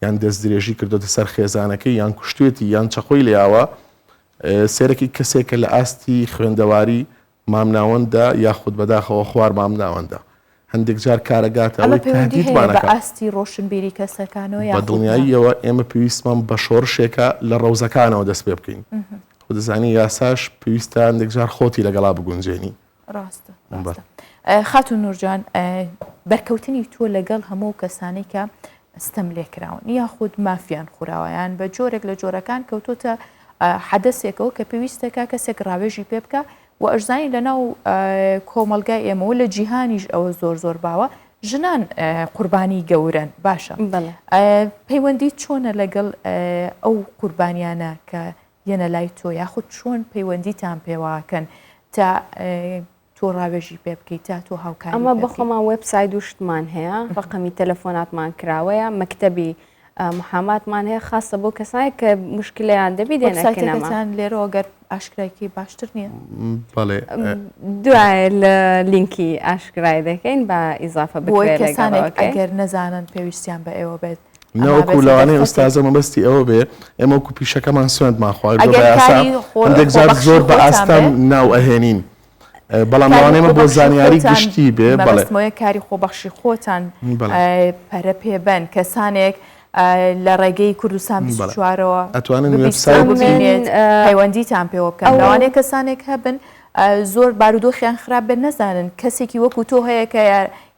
یان دەستدرێژی کردوتە سەر خێزانەکەی یان کوشتێتی یان چەخۆی لێاوە سێرەکی کەسێکە لە ئاستی خوێندەواری مامناوەندە یاخود بەداخەوە خوار مامناوەندە هەندێک جار کارەگاتە ئەوەی تهدیدمانەکە بە ئاستی ڕۆشنبیری کەسەکانەوە بە دڵنیاییەوە ئێمە پێویستمان بە شۆڕشێکە لە ڕەوزەکانەوە دەست پێ بکەین خۆ دەزانی یاساش پێویستە هەندێک جار خۆتی لەگەڵا بگونجێنی ڕاستە خاتون نورجان بەرکەوتنی تۆ لەگەڵ هەموو کەسانی کە ستەم لێکراون یاخود مافیان خوراوەیان بە جۆرێک لە جۆرەکان کەوتۆتە حەدەسێکەوە کە پێویستەکە کەسێک ڕاوێژی پێ بکە و ئەژزانی لەناو کۆمەلگای ئێمەوە لە جیهانیش ئەوە زۆر باوە ژنان قوربانی گەورن باشە پەیوەندی چۆنە لەگەڵ ئەو قوربانیانە کە یەنە لای تۆ یاخود چۆن پەیوەندیتان پێواکەن تا تۆ ڕاوێژی پێ بکەیت تا تۆ هاوکاری ئەمە بەخۆمان وێبسایت و شتمان هەیە ڕقمی تەلەفۆناتمان کراوەیە مەکتەبی محاماتمان هەیە خاصە بۆ کەسانی کە مشکلیان دەبی دێنەکەنەمان لێرەوە گەر ئاشکرایکی باشتر نییە دوایە لە لینکی ئاشکرای دەکەین بە ئیزافە بۆی کەسانێک ئەگەر نەزانن پێویستیان بە ئێوە بێت نەوەکو لەوانەیە ئۆستازە مەبەستی ئەوە بێ ئێمە وەکو پیشەکەمان سوێندمان خوارد هەندێک جار زۆر بە ئاستان ناو ئەهێنین بەڵام لەوانەیە بۆ زانیاری گشتی بێ بەڵێ کاری خۆبەخشی خۆتان پەرە پێبەن کەسانێک لە ڕێگەی کوردستان 24ەوە ئەتوانن پەیوەندیتان پێوە بکەن لەوانەیە کەسانێک هەبن زۆر بارودۆخیان خراپ بێ نەزانن کەسێکی وەکو تۆ هەیە کە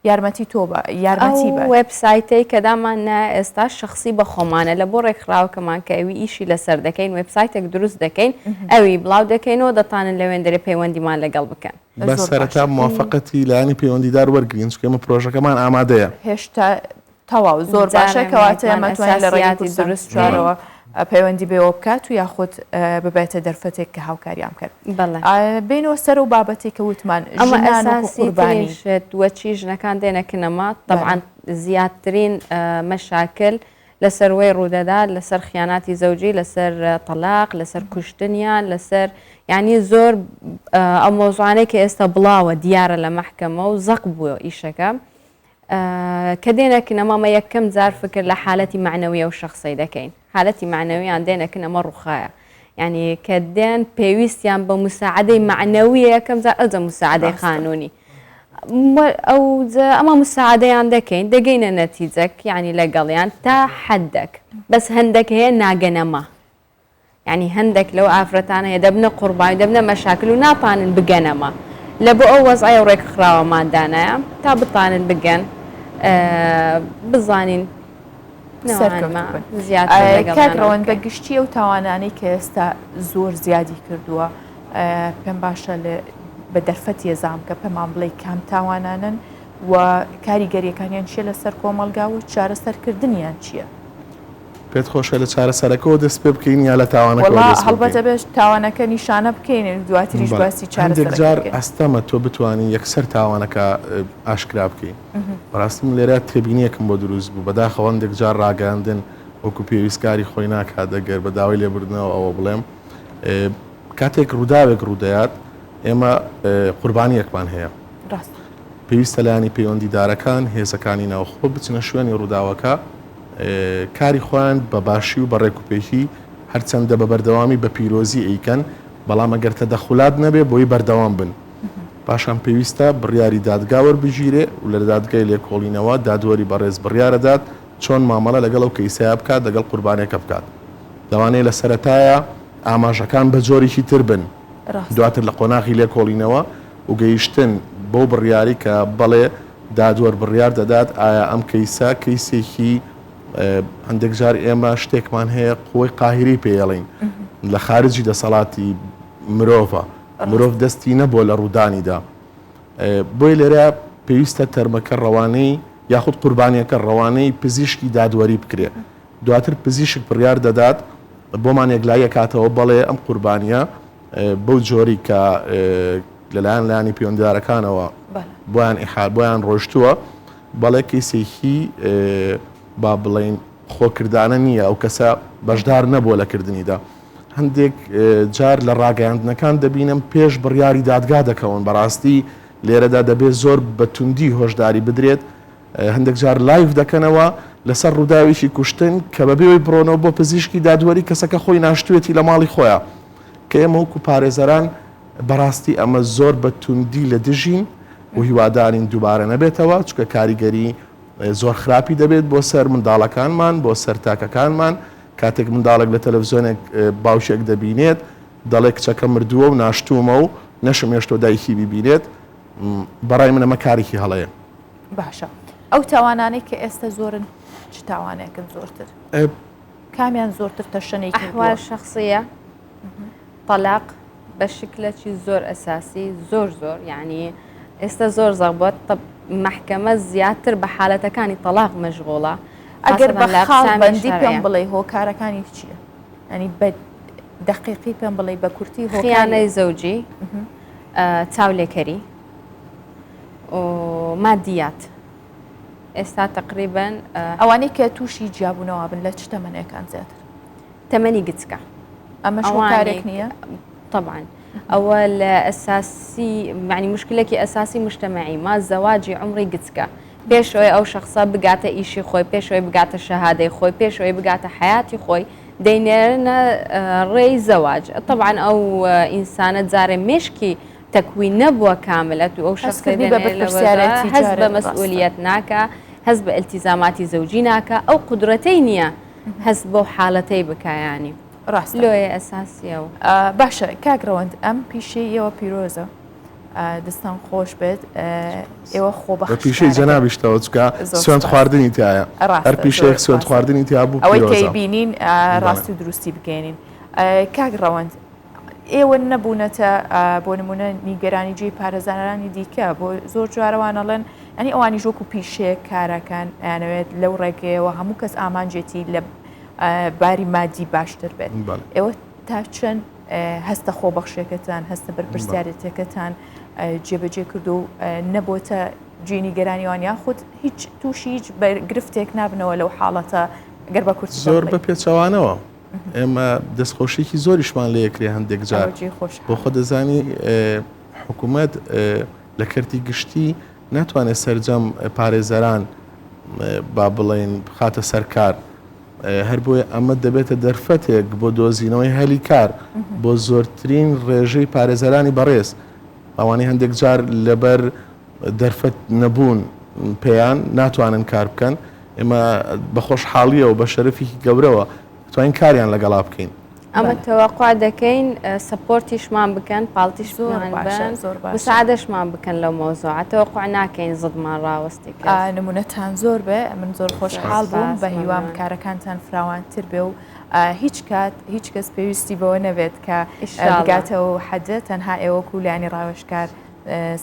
یارمەتی تۆ بە یارمەتی بە وبسایتەی کە دامانە ئێستا شخصی بە خۆمانە لە بۆ ڕێکخراوەکەمان کە ئەوی ئیشی لەسەر دەکەین وبسایتێک دروست دەکەین ئەوی بڵاو دەکەینەوە دەتانن لەوێن دەرێ پەیوەندیمان لەگەڵ بکەن بە سەرەتا موافقەتی لایانی پەیوەندیدار وەرگرین چکەمە پرۆژەکەمان ئامادەیە هێشتا تەواو زۆر باشە کەواتە ئەمەتوانین لە ڕێگەی دروستڕەوە پەیوەندی بێەوە بکات و یاخود ببێتە دەرفەتێک کە هاوکاریان کرد بینەوە سەر و بابەتی کە وتمان ئەمە ئەساسیشت وەچی ژنەکان دێنەکەنەما طبعاً زیاترین مەشاکل لەسەر وەی ڕوودەدا لەسەر خیاناتی زەوجی لەسەر تەلاق لەسەر کوشتنیان لەسەر یعنی زۆر ئەو مۆزوانەی کە ئێستا بڵاوە دیارە لە مەحکەمە و زەق بووە ئیشەکە کە دێنەکەنەمامە یەکەم جار فکر لە حالەتی معنەویە و شخصی دەکەین حالەتی معنەویان دێنەکەنەمە ڕوخایە یعنی کە دێن پێویستیان بە مساعدەی معنەویە یەکەم جار ئەجە مساعدەی قانونی ئەمە مساعدەیان دەکەین دەگەینە نەتیجەک یعنی لەگەڵیان تا حەدێک بەس هەندێک هەیە ناگەنەما یعنی هەندێک لەو ئافرەتانە هەیە دەبنە قوربانی دەبنە مەشاکل و ناتوانن بگەنەما لە بۆ ئەو وەزعی و ڕێکخراوەماندانایە تا بتوانن بگەن بزانین کاکڕەوەن بە گشتی و تاوانانەی کە ئێستا زۆر زیادی کردووە پێم باشە بە دەرفەتی ێزام کە پێمان بڵێ کام تاوانانن و کاریگەریەکانیان چیە لەسەر کۆمەلگا و چارەسەرکردنیان چییە؟ پێت خۆشە لە چارەسەرەکەەوە دەست پێ بکەین یا لە تاوانەکە هەڵبەتە بێش تاوانەکە نیشانە بکەین دواتریش باسی هەندێک جار ئەستەمە تۆ بتوانین یەکسەر تاوانەکە ئاشکرا بکەین بەڕاستیم لێرە تێبینیەکم بۆ دروست بوو بەداخەوە هەندێک جار ڕاگەاندن وەکو پێویستکاری خۆی ناکات دەگەر بە داوای لێبوردنەوە ئەوە بڵێم کاتێک ڕووداوێک ڕوودەیات ئێمە قوربانیەکمان هەیە پێویستە لایانی پەیوەندیدارەکان هێزەکانی ناوخۆ بچنە شوێنی ڕووداوەکە کاری خۆیان بە باشی و بە ڕێکوپێکی هەرچەندە بە بەردەوامی بە پیرۆزی ئەیکەن بەڵام ئەگەر تەدەخولات نەبێ بۆی بەردەوام بن پاشان پێویستە بڕیاری دادگا وەربژیرێ و لە دادگای لێکۆڵینەوە دادوەری بەڕێز بڕیارەدات چۆن مامەڵە لەگەڵ ئەو کەیسەیە بکات لەگەڵ قوربانێکە بکات دەوانەیە لە سەرەتایە ئاماژەکان بە جۆرێکی تر بن دواتر لە قۆناغی لێکۆڵینەوە و گەیشتن بۆ بڕیاری کە بەڵێ دادوەر بڕیار دەدات ئایا ئەم کەیسە کەیسێکی هەندێک جار ئێمە شتێکمان هەیە قوی قاهری پێڵین لە خارجی دەسەڵاتی مرۆڤە مرۆڤ دەستی نەبووە لە ڕوودانیدا بۆی لێرە پێویستە تەرمەکە ڕەوانەی یاخود قوربانیەکە ڕەوانەی پزیشکی دادوەری بکرێت دواتر پزیشک بڕیار دەدات بۆمان یەکلایە کاتەوە بەڵێ ئەم قوربانیە بەو جۆری کە لەلایەن لایانی پەیوەندیدارەکانەوە بۆیان ئیحال بۆیان ڕۆشتووە بەڵێ کەیسێکی با بڵێن خۆکردانە نییە ئەو کەسە بەشدار نەبووە لە کردنیدا هەندێک جار لە ڕاگەیاندنەکان دەبینم پێش بڕیاری دادگا دەکەون بەڕاستی لێرەدا دەبێت زۆر بەتوندی هۆشداری بدرێت هەندێک جار لایف دەکەنەوە لەسەر ڕووداوێکی کوشتن کە بەبێەوەی بڕۆنەوە بۆ پزیشکی دادوەری کەسەکە خۆی ناشتوێتی لە ماڵی خۆیە کە ئێمە وەکو پارێزەران بەڕاستی ئەمە زۆر بەتوندی لە دژین و هیوادارین دووبارە نەبێتەوە چکە کاریگەری زۆر خراپی دەبێت بۆ سەر منداڵەکانمان بۆ سەر تاکەکانمان کاتێک منداڵێک لە تەلەڤیزۆنێک باوشێک دەبینێت دەڵێ کچەکە مردووە و ناشتومە و نەشم هێشتۆ دایکی بیبینێت بەڕای منەمە کارێکی هەڵەیە باشە ئەو تاوانانەی کە ئێستا زۆرن چ تاوانێکن زۆرتر کامیان زۆرتر تەشەنێکی ئەحوال شخصیە تەلاق بە شکلێکی زۆر ئەساسی زۆر یعنی ئێستا زۆر زەبەت محکەمە زیاتر بە حالەتەکانی تەلاق مەشغوڵە ئەگەر بە خاڵبەندی پێم بڵێ هۆکارەکانی چییە؟ ینی بە دقیقی پێم بڵێ بە کورتی خیانەی زەوجی چاولێکەری و مادیات ئێستا تقریبن ئەوانەی کە تووشی جیابوونەوە بن لە چ تەمەنەکان زیاتر تەمەنی گچکە ئەمەش هۆکارێک نییە؟ طبعا ئەوە لە ئەساسی معنی مشکلێکی ئەساسی مجتمعی ما زەواجی عمری گچکە پێشەوەی ئەو شخصە بگاتە ئیشی خۆی پێشەوەی بگاتە شەهادەی خۆی پێشەوەی بگاتە حیاتی خۆی دەینێرنە ڕێی زەواج طبعا ئەو ئینسانە جارێ مشکی تەکوین نەبووە کاملەت و ئەو شخص هەست بە مەسئولیت ناکە هەست بە ئیلتیزاماتی زەوجی ناکە ئەو قودرەتەی نییە هەست بۆ حاڵەتەی بکایانی ڕاست لۆیە ئەساسیە و باشە کاگڕەوەند ئەم پیشەی ئێوە پیرۆزە دەستان خۆش بێت ئێوە خۆ بە پیشەی جەنابیشتەوە چکە سوێند خواردنی تایە هەر پیشەیەک سوێند خواردنی تیا بوو ئەوەی کەی بینین ڕاستی و دروستی بگەێنین کاگڕەوەند ئێوە نەبوونەتە بۆ نمونە نیگەرانی جێی پارێزانەرانی دیکە بۆ زۆر جوارەوانەڵێن ئەنی ئەوانی ژۆک و پیشەیە کارەکان یانەوێت لەو ڕێگەیەوە هەموو کەس ئامانجێتی لە باری مادی باشتر بێت ئێوە تا چەند هەستە خۆبەخشیەکەتان هەستە بەرپرسیارەتەکەتان جێبەجێ کرد و نەبووتە جێنی گەرانیوانیا خودت هیچ تووشی هیچ گرفتێک نابنەوە لەو حاڵەتە گەر بە کورت زۆر بە پێچەوانەوە ئێمە دەستخۆشیێکی زۆریشمان لە یەکرێ هەندێک جار بۆ خۆ دەزانی حکوومەت لە کەرتی گشتی ناتوانێت سەرجەم پارێزەران با بڵێن بخاتە سەرکار هەر بۆیە ئەمە دەبێتە دەرفەتێک بۆ دۆزینەوەی هەلی کار بۆ زۆرترین ڕێژەی پارێزەرانی بەڕێز ئەوانی هەندێک جار لەبەر دەرفەت نەبوون پێیان ناتوانن کار بکەن ئێمە بە خۆشحاڵیەوە بە شەرەفێکی گەورەوە توانین کاریان لەگەڵا بکەین ئەمە تەوەقع دەکەین سپۆرتیشمان بکەن پاڵتیشمان بن مساعدەشمان بکەن لەو مۆزوع تەوەقع ناکەین زدمان ڕاوەستی نمونەتان زۆر بێ من زۆر خۆشحاڵ بووم بە هیوام کارەکانتان فراوانتر بێ و هیچ کات هیچ کەس پێویستی بەوە نەبێت کە بگاتەوە حەدە تەنها ئێوە کوولانی ڕاوێژکار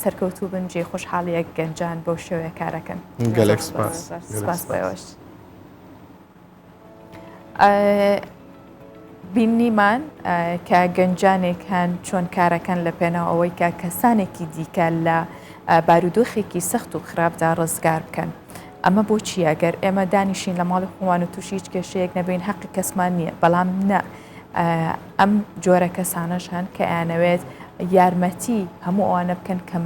سەرکەوتوو بن جێ خۆشحاڵیەک گەنجان بەو شێوەیە کارەکەن گەلێک سپاس بۆەوەش بینیمان کە گەنجانێک هەن چۆن کارەکەن لە پێناو ئەوەی کە کەسانێکی دیکە لە بارودۆخێکی سەخت و خراپدا ڕزگار بکەن ئەمە بۆ چیەگەر ئێمە دانیشین لە ماڵی خۆمان و تووشی هیچ کێشەیەک نەبین حەقی کەسمان نییە بەڵام نە ئەم جۆرە کەسانەش هەن کە ئەیانەوێت یارمەتی هەموو ئەوانە بکەن کە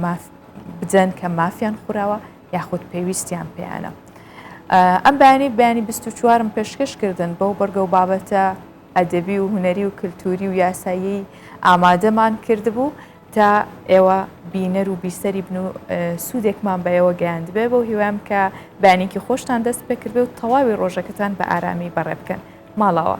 بدەن کە مافیان خوراوە یاخود پێویستیان پێیانە ئەم بەیانی 24م پێشکەشکردن بەو بەرگە و بابەتە ئەدەبی و هوەری و کللتوری و یاسایی ئامادەمان کردبوو تا ئێوە بینەر و بیسەری بن و سوودێکمان بە ئێوە گەیاند بێ بۆ هیوام کە بەیانێکی خۆشتان دەست پێکردبێ و تەواوی ڕۆژەکەتان بە ئارامی بەڕێ بکەن ماڵەوە